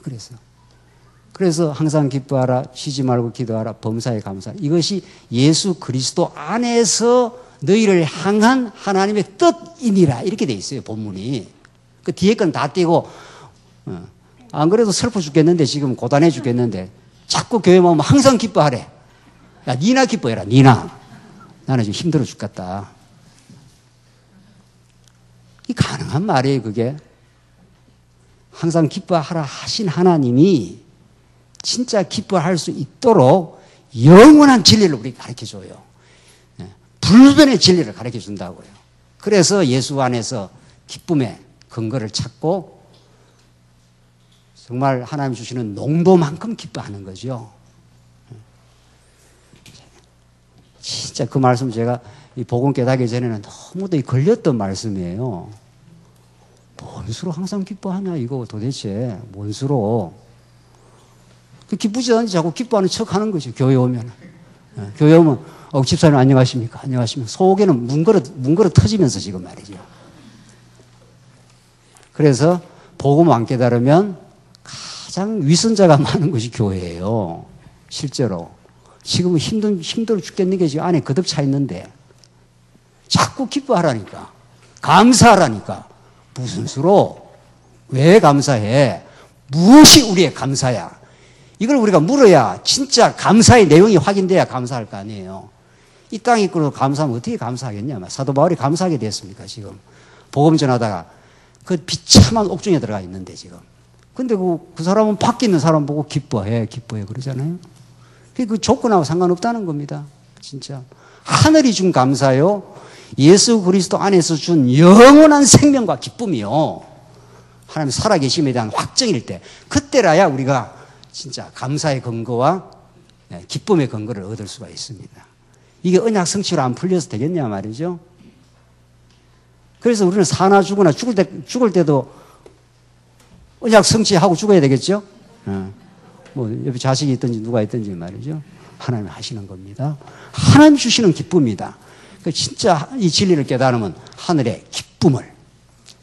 그래서 항상 기뻐하라, 쉬지 말고 기도하라, 범사에 감사하라. 이것이 예수 그리스도 안에서 너희를 향한 하나님의 뜻이니라 이렇게 돼 있어요. 본문이. 그 뒤에 건 다 떼고 안 그래도 슬퍼 죽겠는데 지금 고단해 죽겠는데 자꾸 교회 오면 항상 기뻐하래. 야, 니나 기뻐해라. 니나. 나는 지금 힘들어 죽겠다. 이 가능한 말이에요, 그게. 항상 기뻐하라 하신 하나님이 진짜 기뻐할 수 있도록 영원한 진리를 우리에게 가르쳐줘요. 불변의 진리를 가르쳐준다고요. 그래서 예수 안에서 기쁨의 근거를 찾고 정말 하나님 주시는 농도만큼 기뻐하는 거죠. 진짜 그 말씀 제가 이 복음 깨닫기 전에는 너무도 걸렸던 말씀이에요. 뭔 수로 항상 기뻐하냐 이거 도대체 뭔 수로. 기쁘지 않지 자꾸 기뻐하는 척 하는 거죠. 교회 오면. 교회 오면 집사님 안녕하십니까? 안녕하십니까? 속에는 문그릇 터지면서 지금 말이죠. 그래서 복음 안 깨달으면 가장 위선자가 많은 것이 교회예요. 실제로. 지금은 힘들어 죽겠는 게 지금 안에 거듭 차 있는데 자꾸 기뻐하라니까. 감사하라니까. 무슨 수로? 왜 감사해? 무엇이 우리의 감사야? 이걸 우리가 물어야 진짜 감사의 내용이 확인돼야 감사할 거 아니에요. 이 땅에 있고 감사하면 어떻게 감사하겠냐? 사도 바울이 감사하게 됐습니까, 지금? 복음 전하다가 그 비참한 옥중에 들어가 있는데 지금. 근데 그 사람은 밖에 있는 사람 보고 기뻐해 그러잖아요. 그 조건하고 상관없다는 겁니다. 진짜. 하늘이 준 감사요. 예수 그리스도 안에서 준 영원한 생명과 기쁨이요. 하나님 살아계심에 대한 확정일 때, 그때라야 우리가 진짜 감사의 근거와 기쁨의 근거를 얻을 수가 있습니다. 이게 언약 성취로 안 풀려서 되겠냐 말이죠. 그래서 우리는 사나 죽으나 죽을 때도 언약 성취하고 죽어야 되겠죠. 뭐 옆에 자식이 있든지 누가 있든지 말이죠. 하나님이 하시는 겁니다. 하나님 주시는 기쁨이다. 진짜 이 진리를 깨달으면 하늘의 기쁨을,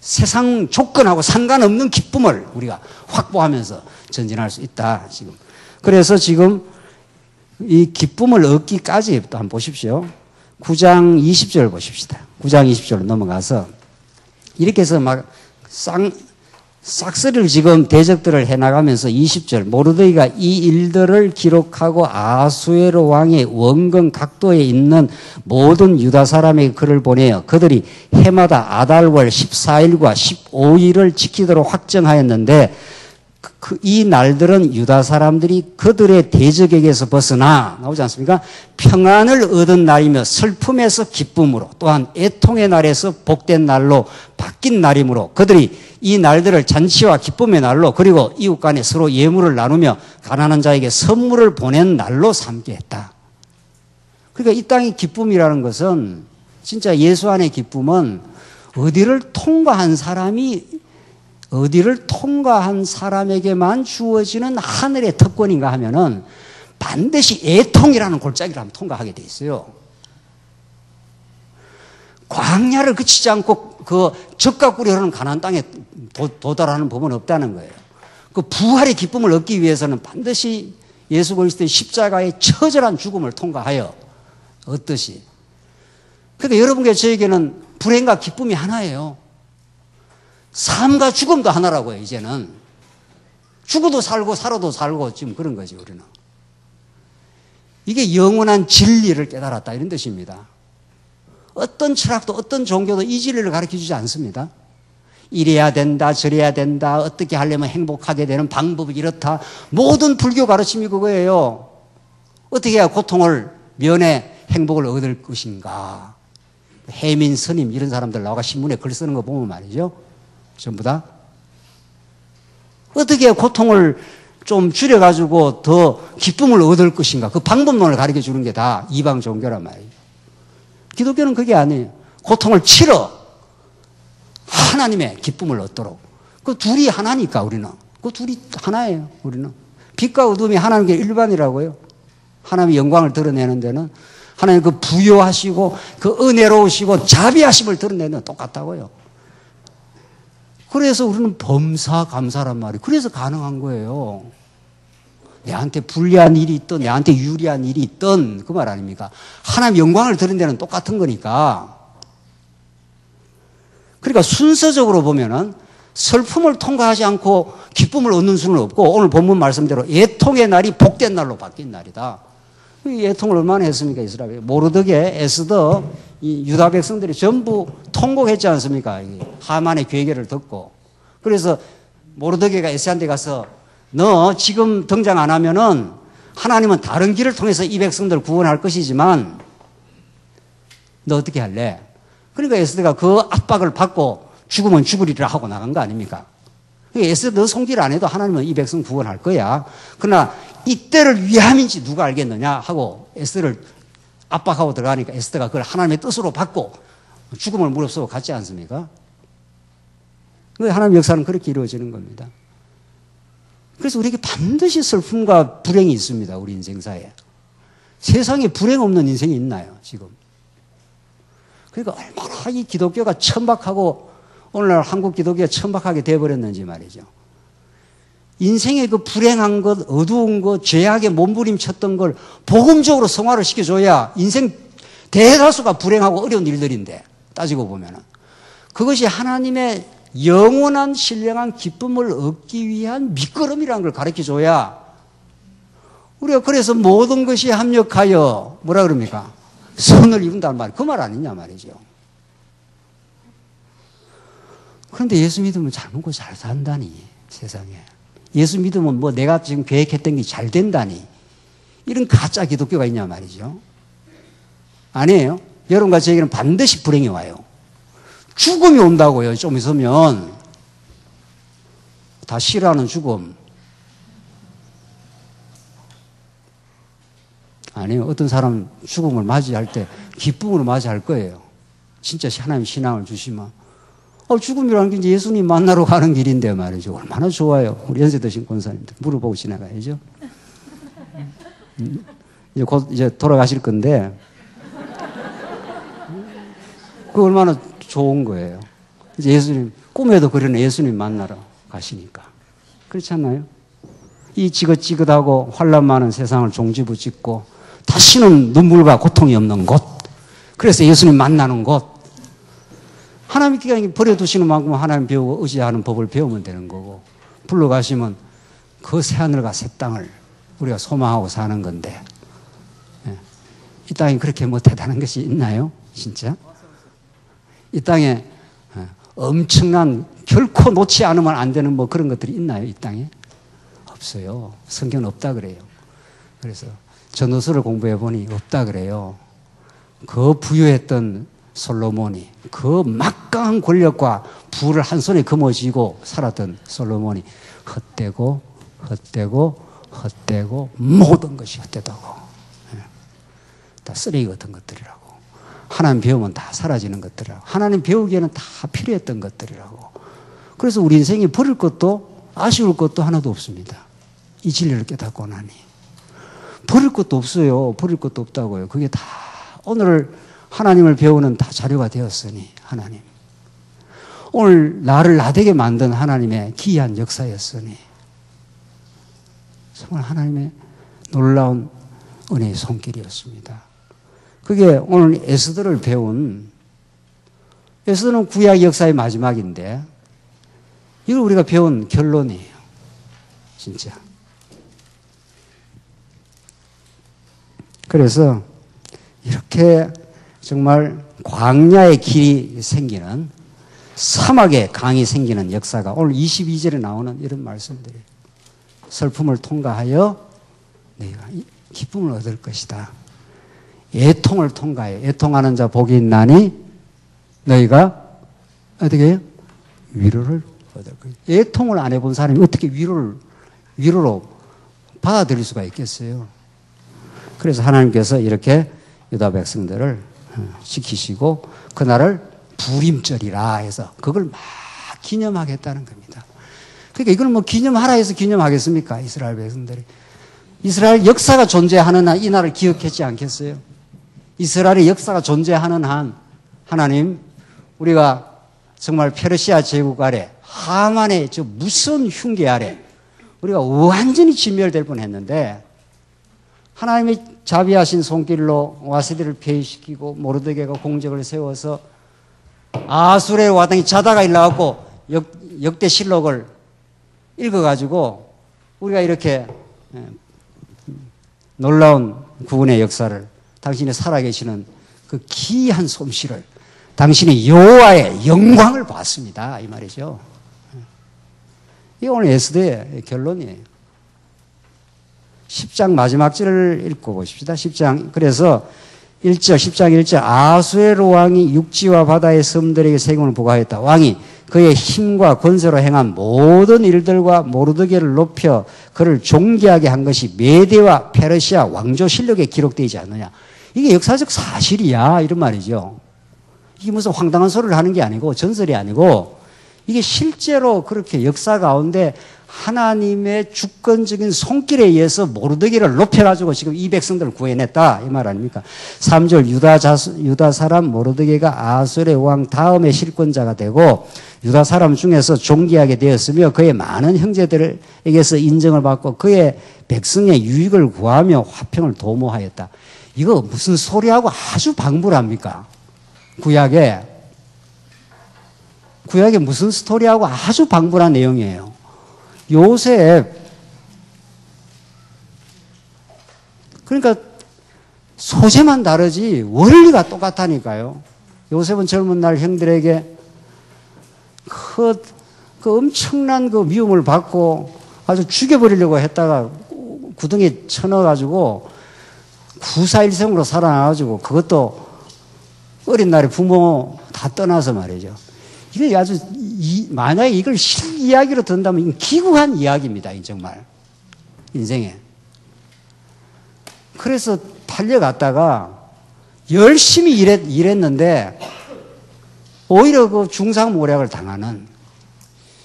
세상 조건하고 상관없는 기쁨을 우리가 확보하면서 전진할 수 있다, 지금. 그래서 지금 이 기쁨을 얻기까지 또 한번 보십시오. 9장 20절 보십시다. 9장 20절로 넘어가서 이렇게 해서 막 싹쓸이를 지금 대적들을 해나가면서 20절 모르드이가 이 일들을 기록하고 아수에로 왕의 원근 각도에 있는 모든 유다 사람에게 글을 보내어 그들이 해마다 아달월 14일과 15일을 지키도록 확정하였는데 이 날들은 유다 사람들이 그들의 대적에게서 벗어나 나오지 않습니까? 평안을 얻은 날이며 슬픔에서 기쁨으로 또한 애통의 날에서 복된 날로 바뀐 날이므로 그들이 이 날들을 잔치와 기쁨의 날로 그리고 이웃 간에 서로 예물을 나누며 가난한 자에게 선물을 보낸 날로 삼게 했다. 그러니까 이 땅의 기쁨이라는 것은 진짜 예수 안의 기쁨은 어디를 통과한 사람에게만 주어지는 하늘의 특권인가 하면은 반드시 애통이라는 골짜기를 한번 통과하게 돼 있어요. 광야를 그치지 않고 그 젖과 꿀이 흐르는 가나안 땅에 도달하는 법은 없다는 거예요. 그 부활의 기쁨을 얻기 위해서는 반드시 예수 그리스도의 십자가의 처절한 죽음을 통과하여 얻듯이. 그러니까 여러분과 저에게는 불행과 기쁨이 하나예요. 삶과 죽음도 하나라고요, 이제는. 죽어도 살고 살아도 살고 지금 그런 거지, 우리는. 이게 영원한 진리를 깨달았다, 이런 뜻입니다. 어떤 철학도 어떤 종교도 이 진리를 가르쳐 주지 않습니다. 이래야 된다, 저래야 된다, 어떻게 하려면 행복하게 되는 방법이 이렇다. 모든 불교 가르침이 그거예요. 어떻게 해야 고통을 면해 행복을 얻을 것인가. 해민 스님 이런 사람들 나와가 신문에 글 쓰는 거 보면 말이죠. 전부 다. 어떻게 해야 고통을 좀 줄여가지고 더 기쁨을 얻을 것인가. 그 방법론을 가르쳐 주는 게 다 이방 종교란 말이에요. 기독교는 그게 아니에요. 고통을 치러 하나님의 기쁨을 얻도록. 그 둘이 하나니까 우리는. 그 둘이 하나예요. 우리는. 빛과 어둠이 하나님께 일반이라고요. 하나님의 영광을 드러내는 데는 하나님 그 부요하시고 그 은혜로우시고 자비하심을 드러내는 데는 똑같다고요. 그래서 우리는 범사감사란 말이에요. 그래서 가능한 거예요. 내한테 불리한 일이 있든 내한테 유리한 일이 있든 그 말 아닙니까? 하나님 영광을 드러내는 데는 똑같은 거니까. 그러니까 순서적으로 보면은 슬픔을 통과하지 않고 기쁨을 얻는 수는 없고 오늘 본문 말씀대로 애통의 날이 복된 날로 바뀐 날이다. 이 애통을 얼마나 했습니까, 이스라엘? 모르드게, 에스더, 이 유다 백성들이 전부 통곡했지 않습니까? 하만의 괴계를 듣고. 그래서 모르드게가 에스한테 가서 너 지금 등장 안 하면은 하나님은 다른 길을 통해서 이 백성들을 구원할 것이지만 너 어떻게 할래? 그러니까 에스더가 그 압박을 받고 죽으면 죽으리라 하고 나간 거 아닙니까? 에스더 너 손길 안 해도 하나님은 이 백성 구원할 거야. 그러나 이때를 위함인지 누가 알겠느냐 하고 에스더를 압박하고 들어가니까 에스더가 그걸 하나님의 뜻으로 받고 죽음을 무릅쓰고 갔지 않습니까? 하나님의 역사는 그렇게 이루어지는 겁니다. 그래서 우리에게 반드시 슬픔과 불행이 있습니다. 우리 인생사에. 세상에 불행 없는 인생이 있나요, 지금? 그러니까 얼마나 이 기독교가 천박하고 오늘날 한국 기독교가 천박하게 돼버렸는지 말이죠. 인생의 그 불행한 것, 어두운 것, 죄악에 몸부림쳤던 걸 복음적으로 성화를 시켜줘야 인생 대다수가 불행하고 어려운 일들인데 따지고 보면은 그것이 하나님의 영원한 신령한 기쁨을 얻기 위한 밑거름이라는 걸 가르쳐줘야 우리가 그래서 모든 것이 합력하여 뭐라 그럽니까? 선을 이룬다는 말, 그 말 아니냐 말이죠. 그런데 예수 믿으면 잘 먹고 잘 산다니, 세상에. 예수 믿으면 뭐 내가 지금 계획했던 게 잘 된다니. 이런 가짜 기독교가 있냐 말이죠. 아니에요. 여러분과 저에게는 반드시 불행이 와요. 죽음이 온다고요. 좀 있으면. 다 싫어하는 죽음. 아니에요. 어떤 사람 죽음을 맞이할 때 기쁨으로 맞이할 거예요. 진짜 하나님 신앙을 주시면. 죽음이라는 게 이제 예수님 만나러 가는 길인데 말이죠. 얼마나 좋아요. 우리 연세 드신 권사님들 물어보고 지나가야죠. 이제 곧 이제 돌아가실 건데 그 얼마나 좋은 거예요. 이제 예수님 꿈에도 그러네. 예수님 만나러 가시니까. 그렇지 않나요? 이 지긋지긋하고 환란 많은 세상을 종지부짓고 다시는 눈물과 고통이 없는 곳. 그래서 예수님 만나는 곳. 하나님께 버려두시는 만큼 하나님 배우고 의지하는 법을 배우면 되는 거고 불러가시면 그 새하늘과 새 땅을 우리가 소망하고 사는 건데 이 땅에 그렇게 뭐 대단한 것이 있나요? 진짜? 이 땅에 엄청난 결코 놓지 않으면 안 되는 뭐 그런 것들이 있나요? 이 땅에? 없어요. 성경은 없다 그래요. 그래서 전도서를 공부해 보니 없다 그래요. 그 부유했던 솔로몬이 그 막강한 권력과 부를 한 손에 거머쥐고 살았던 솔로몬이 헛되고 모든 것이 헛되다고. 다 쓰레기 같은 것들이라고. 하나님 배우면 다 사라지는 것들이라고. 하나님 배우기에는 다 필요했던 것들이라고. 그래서 우리 인생이 버릴 것도 아쉬울 것도 하나도 없습니다. 이 진리를 깨닫고 나니. 버릴 것도 없어요. 버릴 것도 없다고요. 그게 다 오늘 하나님을 배우는 다 자료가 되었으니 하나님. 오늘 나를 나되게 만든 하나님의 기이한 역사였으니 정말 하나님의 놀라운 은혜의 손길이었습니다. 그게 오늘 에스더를 배운 에스더는 구약 역사의 마지막인데 이걸 우리가 배운 결론이에요. 진짜. 그래서 이렇게 정말 광야의 길이 생기는 사막에 강이 생기는 역사가 오늘 22절에 나오는 이런 말씀들이에요. 슬픔을 통과하여 너희가 기쁨을 얻을 것이다. 애통을 통과해. 애통하는 자 복이 있나니 너희가 어떻게 해요? 위로를 얻을 것이다. 애통을 안 해본 사람이 어떻게 위로로 받아들일 수가 있겠어요? 그래서 하나님께서 이렇게 유다 백성들을 지키시고 그날을 부림절이라 해서 그걸 막 기념하겠다는 겁니다. 그러니까 이걸 뭐 기념하라 해서 기념하겠습니까? 이스라엘 백성들이. 이스라엘 역사가 존재하는 한 이 날을 기억했지 않겠어요? 이스라엘의 역사가 존재하는 한 하나님 우리가 정말 페르시아 제국 아래 하만의 저 무서운 흉계 아래 우리가 완전히 진멸될 뻔했는데 하나님의 자비하신 손길로 와세들을 폐위시키고 모르드게가 공적을 세워서 아수르의 와당이 자다가 일어나갖고 역대실록을 읽어가지고 우리가 이렇게 놀라운 구원의 역사를 당신이 살아계시는 그 기이한 솜씨를 당신이 여호와의 영광을 봤습니다. 이 말이죠. 이게 오늘 에스더의 결론이에요. 10장 마지막 절을 읽고 보십시다. 10장. 그래서 1절, 10장 1절. 아수에로 왕이 육지와 바다의 섬들에게 세금을 부과하였다. 왕이 그의 힘과 권세로 행한 모든 일들과 모르드게를 높여 그를 존귀하게 한 것이 메대와 페르시아 왕조 실록에 기록되지 않느냐. 이게 역사적 사실이야. 이런 말이죠. 이게 무슨 황당한 소리를 하는 게 아니고 전설이 아니고 이게 실제로 그렇게 역사 가운데 하나님의 주권적인 손길에 의해서 모르드게를 높여가지고 지금 이 백성들을 구해냈다. 이 말 아닙니까? 3절 유다 사람 모르드게가 아수르의 왕 다음의 실권자가 되고 유다 사람 중에서 존귀하게 되었으며 그의 많은 형제들에게서 인정을 받고 그의 백성의 유익을 구하며 화평을 도모하였다. 이거 무슨 소리하고 아주 방불합니까? 구약에 무슨 스토리하고 아주 방불한 내용이에요. 요셉, 그러니까 소재만 다르지 원리가 똑같다니까요. 요셉은 젊은 날 형들에게 그 엄청난 그 미움을 받고 아주 죽여버리려고 했다가 구덩이에 쳐넣어가지고 구사일생으로 살아나가지고 그것도 어린 날에 부모 다 떠나서 말이죠. 이게 아주 만약에 이걸 실이야기로 든다면 기구한 이야기입니다. 정말 인생에. 그래서 팔려갔다가 열심히 일했는데 오히려 그 중상모략을 당하는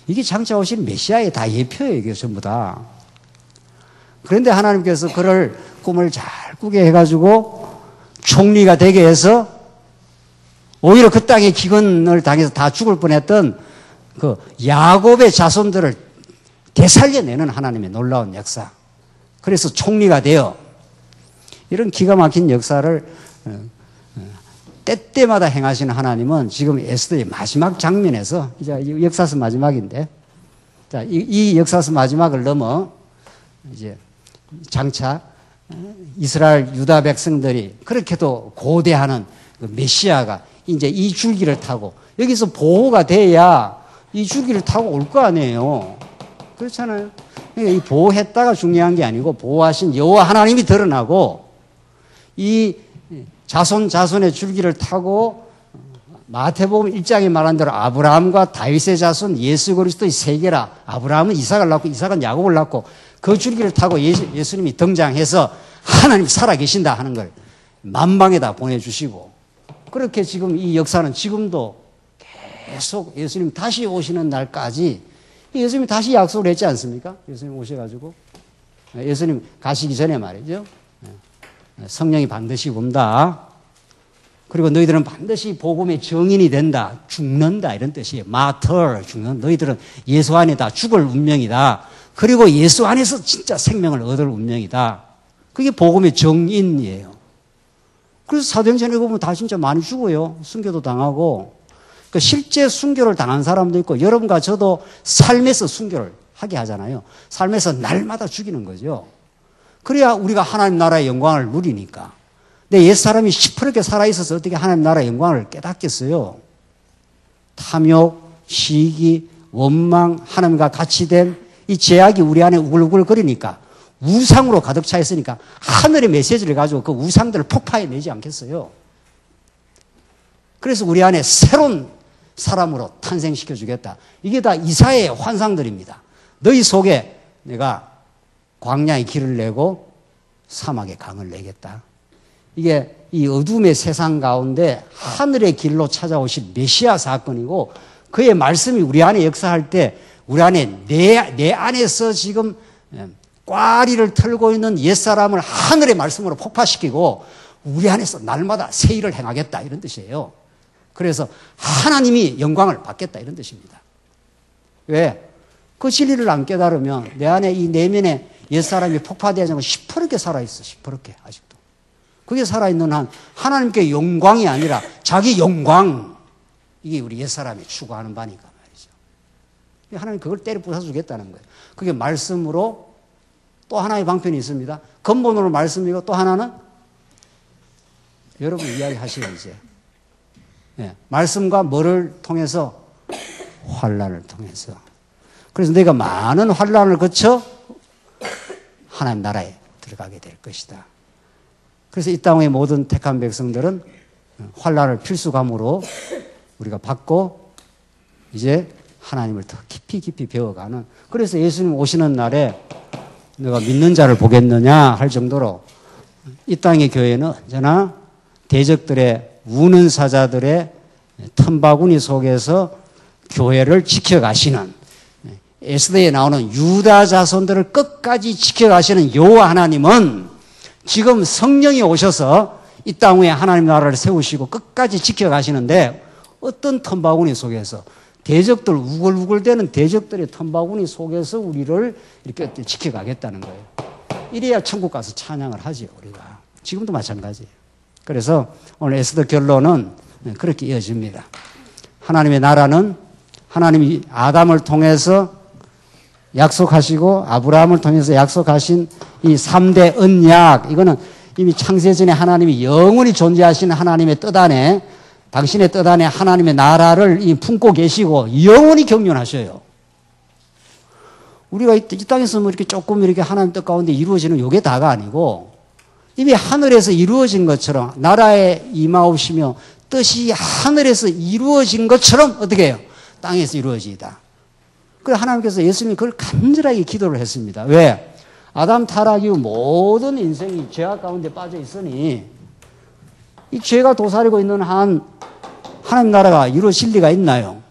이게 장차 오신 메시아의 다 예표예요. 이게 전부 다. 그런데 하나님께서 그를 꿈을 잘 꾸게 해가지고 총리가 되게 해서 오히려 그 땅에 기근을 당해서 다 죽을 뻔했던 그 야곱의 자손들을 되살려내는 하나님의 놀라운 역사. 그래서 총리가 되어 이런 기가 막힌 역사를 때때마다 행하시는 하나님은 지금 에스더의 마지막 장면에서 이제 역사서 마지막인데 자, 이 역사서 마지막을 넘어 이제 장차 이스라엘 유다 백성들이 그렇게도 고대하는 그 메시아가 이제 이 줄기를 타고 여기서 보호가 돼야 이 줄기를 타고 올 거 아니에요. 그렇잖아요. 그러니까 이 보호했다가 중요한 게 아니고 보호하신 여호와 하나님이 드러나고 이 자손의 줄기를 타고 마태복음 1장에 말한 대로 아브라함과 다윗의 자손 예수 그리스도의 세계라. 아브라함은 이삭을 낳고 이삭은 야곱을 낳고 그 줄기를 타고 예수님이 등장해서 하나님이 살아계신다 하는 걸 만방에다 보내주시고 그렇게 지금 이 역사는 지금도 계속 예수님 다시 오시는 날까지 예수님이 다시 약속을 했지 않습니까? 예수님 오셔가지고 예수님 가시기 전에 말이죠. 성령이 반드시 온다. 그리고 너희들은 반드시 복음의 증인이 된다. 죽는다 이런 뜻이에요. 마터 죽는 너희들은 예수 안에 다 죽을 운명이다. 그리고 예수 안에서 진짜 생명을 얻을 운명이다. 그게 복음의 증인이에요. 그래서 사도행전에 보면 다 진짜 많이 죽어요. 순교도 당하고. 그러니까 실제 순교를 당한 사람도 있고 여러분과 저도 삶에서 순교를 하게 하잖아요. 삶에서 날마다 죽이는 거죠. 그래야 우리가 하나님 나라의 영광을 누리니까. 근데 옛사람이 시퍼렇게 살아있어서 어떻게 하나님 나라의 영광을 깨닫겠어요. 탐욕, 시기, 원망, 하나님과 같이 된 이 죄악이 우리 안에 우글우글거리니까 우상으로 가득 차 있으니까 하늘의 메시지를 가지고 그 우상들을 폭파해내지 않겠어요. 그래서 우리 안에 새로운 사람으로 탄생시켜주겠다. 이게 다 이사야의 환상들입니다. 너희 속에 내가 광야의 길을 내고 사막의 강을 내겠다. 이게 이 어둠의 세상 가운데 하늘의 길로 찾아오신 메시아 사건이고 그의 말씀이 우리 안에 역사할 때 우리 안에 내 안에서 지금 꽈리를 털고 있는 옛사람을 하늘의 말씀으로 폭파시키고 우리 안에서 날마다 새 일을 행하겠다 이런 뜻이에요. 그래서 하나님이 영광을 받겠다 이런 뜻입니다. 왜? 그 진리를 안 깨달으면 내 안에 이 내면에 옛사람이 폭파되지 않고 시퍼렇게 살아있어. 시퍼렇게 아직도. 그게 살아있는 한 하나님께 영광이 아니라 자기 영광 이게 우리 옛사람이 추구하는 바니까 말이죠. 하나님 그걸 때려 부숴주겠다는 거예요. 그게 말씀으로 또 하나의 방편이 있습니다. 근본으로 말씀이고 또 하나는 여러분 이야기하시죠 이제. 네, 말씀과 뭐를 통해서? 환난을 통해서. 그래서 내가 많은 환난을 거쳐 하나님 나라에 들어가게 될 것이다. 그래서 이 땅의 모든 택한 백성들은 환난을 필수감으로 우리가 받고 이제 하나님을 더 깊이 배워가는. 그래서 예수님 오시는 날에 내가 믿는 자를 보겠느냐 할 정도로 이 땅의 교회는 언제나 대적들의 우는 사자들의 틈바구니 속에서 교회를 지켜가시는 에스더에 나오는 유다 자손들을 끝까지 지켜가시는 여호와 하나님은 지금 성령이 오셔서 이 땅 위에 하나님 나라를 세우시고 끝까지 지켜가시는데 어떤 틈바구니 속에서 대적들 우글우글대는 대적들의 틈바구니 속에서 우리를 이렇게 지켜가겠다는 거예요. 이래야 천국 가서 찬양을 하죠 우리가. 지금도 마찬가지예요. 그래서 오늘 에스더 결론은 그렇게 이어집니다. 하나님의 나라는 하나님이 아담을 통해서 약속하시고 아브라함을 통해서 약속하신 이 3대 언약, 이거는 이미 창세전에 하나님이 영원히 존재하시는 하나님의 뜻 안에, 당신의 뜻 안에 하나님의 나라를 품고 계시고 영원히 경륜하셔요. 우리가 이 땅에서 뭐 이렇게 조금 이렇게 하나님 뜻 가운데 이루어지는 요게 다가 아니고 이미 하늘에서 이루어진 것처럼 나라에 임하오시며 뜻이 하늘에서 이루어진 것처럼 어떻게 해요? 땅에서 이루어지다. 그래서 하나님께서 예수님이 그걸 간절하게 기도를 했습니다. 왜? 아담 타락 이후 모든 인생이 죄악 가운데 빠져 있으니 이 죄가 도사리고 있는 한 하나님 나라가 이루어질 리가 있나요?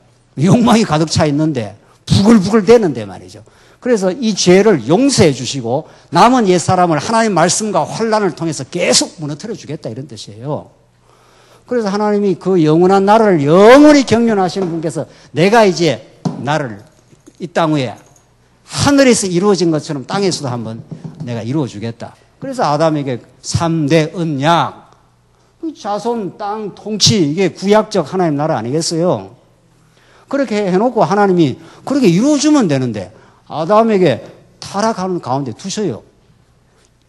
욕망이 가득 차 있는데 부글부글 대는데 말이죠. 그래서 이 죄를 용서해 주시고 남은 옛사람을 하나님 말씀과 환난을 통해서 계속 무너뜨려 주겠다 이런 뜻이에요. 그래서 하나님이 그 영원한 나라를 영원히 경륜하시는 분께서 내가 이제 나를 이 땅 위에 하늘에서 이루어진 것처럼 땅에서도 한번 내가 이루어 주겠다. 그래서 아담에게 3대 언약, 자손, 땅, 통치, 이게 구약적 하나님 나라 아니겠어요? 그렇게 해놓고 하나님이 그렇게 이루어주면 되는데 아담에게 타락하는 가운데 두셔요.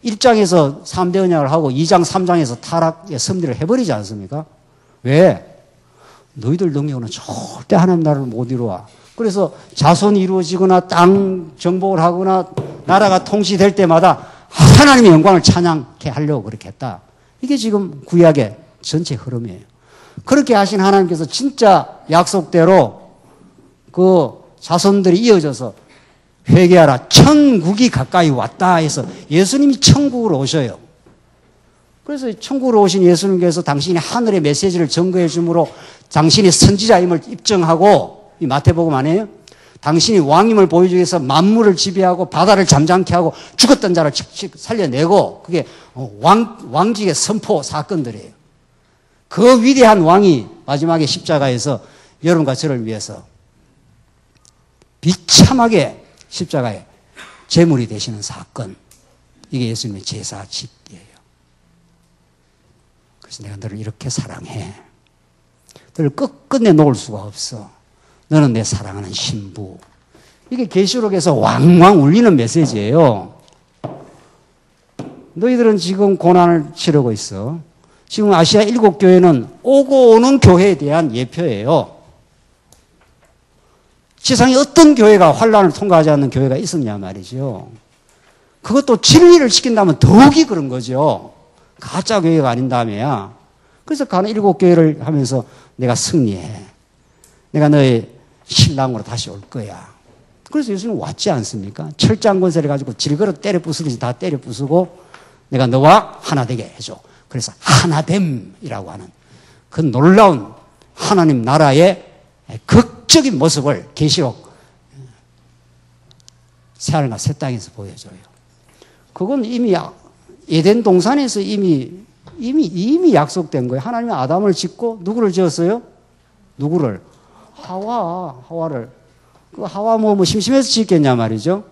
1장에서 3대 언약을 하고 2장, 3장에서 타락의 섭리를 해버리지 않습니까? 왜? 너희들 능력으로는 절대 하나님 나라를 못 이루어. 그래서 자손이 이루어지거나 땅 정복을 하거나 나라가 통치될 때마다 하나님의 영광을 찬양케 하려고 그렇게 했다. 이게 지금 구약의 전체 흐름이에요. 그렇게 하신 하나님께서 진짜 약속대로 그 자손들이 이어져서 회개하라. 천국이 가까이 왔다 해서 예수님이 천국으로 오셔요. 그래서 천국으로 오신 예수님께서 당신이 하늘의 메시지를 증거해 주므로 당신이 선지자임을 입증하고 이 마태복음 아니에요? 당신이 왕임을 보여주기 위해서 만물을 지배하고 바다를 잠잠케 하고 죽었던 자를 즉시 살려내고 그게 왕직의 선포 사건들이에요. 그 위대한 왕이 마지막에 십자가에서 여러분과 저를 위해서 비참하게 십자가에 제물이 되시는 사건. 이게 예수님의 제사집이에요. 그래서 내가 너를 이렇게 사랑해. 너를 끝끝내 놓을 수가 없어. 너는 내 사랑하는 신부. 이게 계시록에서 왕왕 울리는 메시지예요. 너희들은 지금 고난을 치르고 있어. 지금 아시아 7교회는 오고 오는 교회에 대한 예표예요. 세상에 어떤 교회가 환란을 통과하지 않는 교회가 있었냐 말이죠. 그것도 진리를 지킨다면 더욱이 그런 거죠. 가짜 교회가 아닌 다음에야. 그래서 가는 7교회를 하면서 내가 승리해. 내가 너의 신랑으로 다시 올 거야. 그래서 예수님 왔지 않습니까? 철장 권세를 가지고 질그릇 때려 부수듯이 다 때려 부수고 내가 너와 하나 되게 해줘. 그래서 하나됨이라고 하는 그 놀라운 하나님 나라의 극적인 모습을 계시록 새하늘과 새 땅에서 보여줘요. 그건 이미 에덴 동산에서 이미 약속된 거예요. 하나님이 아담을 짓고 누구를 지었어요? 누구를? 하와를. 그 하와 뭐 심심해서 짓겠냐 말이죠.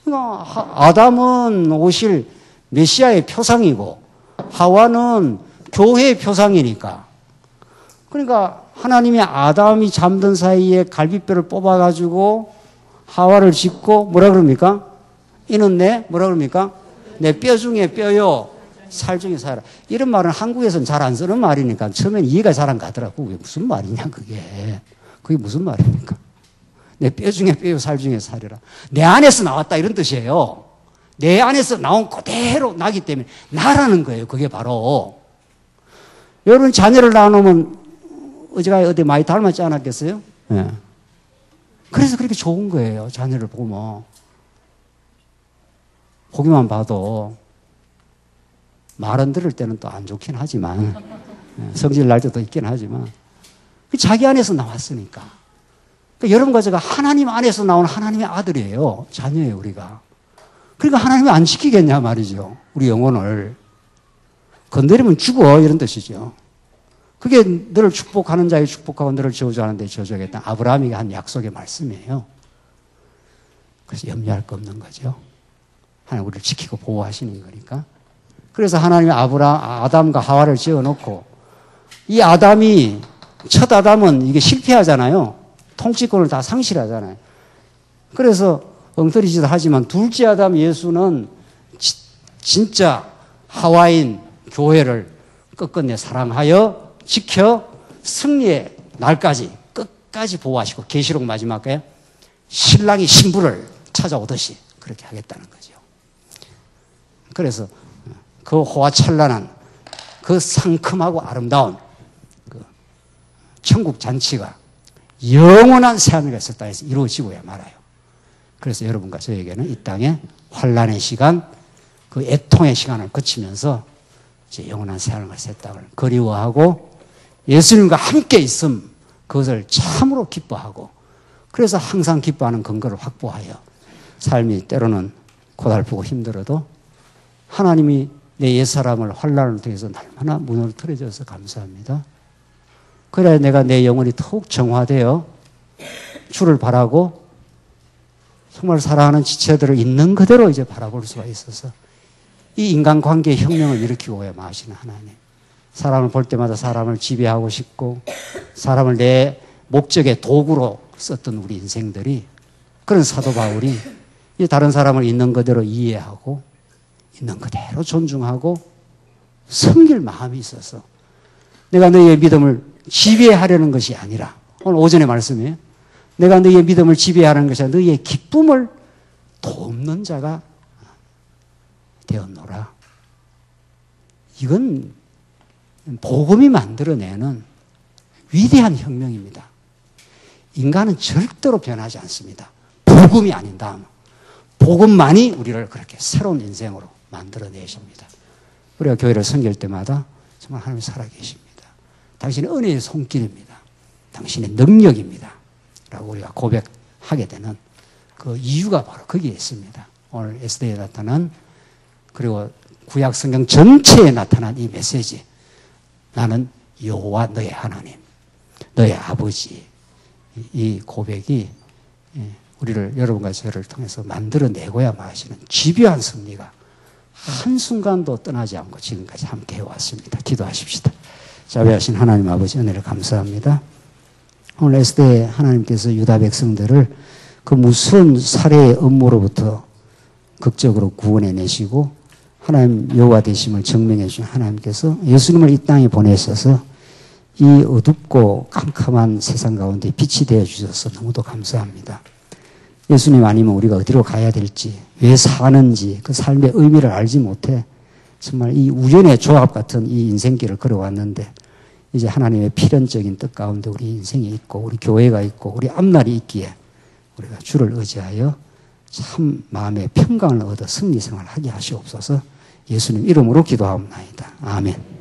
그러니까 아담은 오실 메시아의 표상이고 하와는 교회의 표상이니까. 그러니까 하나님이 아담이 잠든 사이에 갈비뼈를 뽑아가지고 하와를 짓고 뭐라 그럽니까? 이는 뭐라 그럽니까? 내 뼈 중에 뼈요, 살 중에 살아. 이런 말은 한국에서는 잘 안 쓰는 말이니까 처음엔 이해가 잘 안 가더라고. 그게 무슨 말이냐, 그게. 그게 무슨 말입니까? 내 뼈 중에 뼈요, 살 중에 살이라. 내 안에서 나왔다, 이런 뜻이에요. 내 안에서 나온 그대로 나기 때문에 나라는 거예요, 그게 바로. 여러분 자녀를 낳아놓으면 어제가 어디 많이 닮았지 않았겠어요? 네. 그래서 그렇게 좋은 거예요, 자녀를 보면. 보기만 봐도 말은 들을 때는 또 안 좋긴 하지만 성질 날 때도 있긴 하지만 자기 안에서 나왔으니까. 그러니까 여러분과 제가 하나님 안에서 나온 하나님의 아들이에요. 자녀예요, 우리가. 그러니까 하나님이 안 지키겠냐 말이죠. 우리 영혼을. 건드리면 죽어, 이런 뜻이죠. 그게 너를 축복하는 자에게 축복하고 너를 저주하는 데 저주하겠다. 아브라함이 한 약속의 말씀이에요. 그래서 염려할 거 없는 거죠. 하나님 우리를 지키고 보호하시는 거니까. 그래서 하나님이 아담과 하와를 지어놓고 이 아담이 첫 아담은 이게 실패하잖아요. 통치권을 다 상실하잖아요. 그래서 엉터리짓을 하지만 둘째 아담 예수는 진짜 하와인 교회를 끝끝내 사랑하여 지켜 승리의 날까지 끝까지 보호하시고 계시록 마지막에 신랑이 신부를 찾아오듯이 그렇게 하겠다는 거죠. 그래서 그 호화찬란한 그 상큼하고 아름다운 그 천국 잔치가 영원한 새하늘과 새 땅에서 이루어지고야 말아요. 그래서 여러분과 저에게는 이 땅에 환란의 시간, 그 애통의 시간을 거치면서 이제 영원한 새하늘과 새 땅을 그리워하고 예수님과 함께 있음, 그것을 참으로 기뻐하고 그래서 항상 기뻐하는 근거를 확보하여 삶이 때로는 고달프고 힘들어도 하나님이 내 옛사람을 환란을 통해서 날마다 문을 틀어줘서 감사합니다. 그래야 내가 내 영혼이 더욱 정화되어 주를 바라고 정말 사랑하는 지체들을 있는 그대로 이제 바라볼 수가 있어서 이 인간관계의 혁명을 일으키고 마시는 하나님. 사람을 볼 때마다 사람을 지배하고 싶고 사람을 내 목적의 도구로 썼던 우리 인생들이 그런 사도 바울이 다른 사람을 있는 그대로 이해하고 있는 그대로 존중하고 섬길 마음이 있어서 내가 너희의 믿음을 지배하려는 것이 아니라 오늘 오전의 말씀이에요. 내가 너희의 믿음을 지배하는 것이 아니라 너희의 기쁨을 돕는 자가 되었노라. 이건 복음이 만들어내는 위대한 혁명입니다. 인간은 절대로 변하지 않습니다. 복음이 아닌 다음 복음만이 우리를 그렇게 새로운 인생으로 만들어내십니다. 우리가 교회를 섬길 때마다 정말 하나님이 살아계십니다. 당신의 은혜의 손길입니다. 당신의 능력입니다. 라고 우리가 고백하게 되는 그 이유가 바로 거기에 있습니다. 오늘 에스더에 나타난 그리고 구약 성경 전체에 나타난 이 메시지. 나는 여호와 너의 하나님, 너의 아버지. 이 고백이 우리를 여러분과 저를 통해서 만들어내고야 마시는 집요한 승리가 한순간도 떠나지 않고 지금까지 함께 해왔습니다. 기도하십시다. 자비하신 하나님 아버지 은혜를 감사합니다. 오늘 에스더에 하나님께서 유다 백성들을 그 무서운 살해의 음모로부터 극적으로 구원해내시고 하나님 여호와 되심을 증명해 주신 하나님께서 예수님을 이 땅에 보내셔서 이 어둡고 깜깜한 세상 가운데 빛이 되어 주셔서 너무도 감사합니다. 예수님 아니면 우리가 어디로 가야 될지, 왜 사는지, 그 삶의 의미를 알지 못해 정말 이 우연의 조합 같은 이 인생길을 걸어왔는데 이제 하나님의 필연적인 뜻 가운데 우리 인생이 있고 우리 교회가 있고 우리 앞날이 있기에 우리가 주를 의지하여 참 마음의 평강을 얻어 승리생활을 하게 하시옵소서. 예수님 이름으로 기도하옵나이다. 아멘.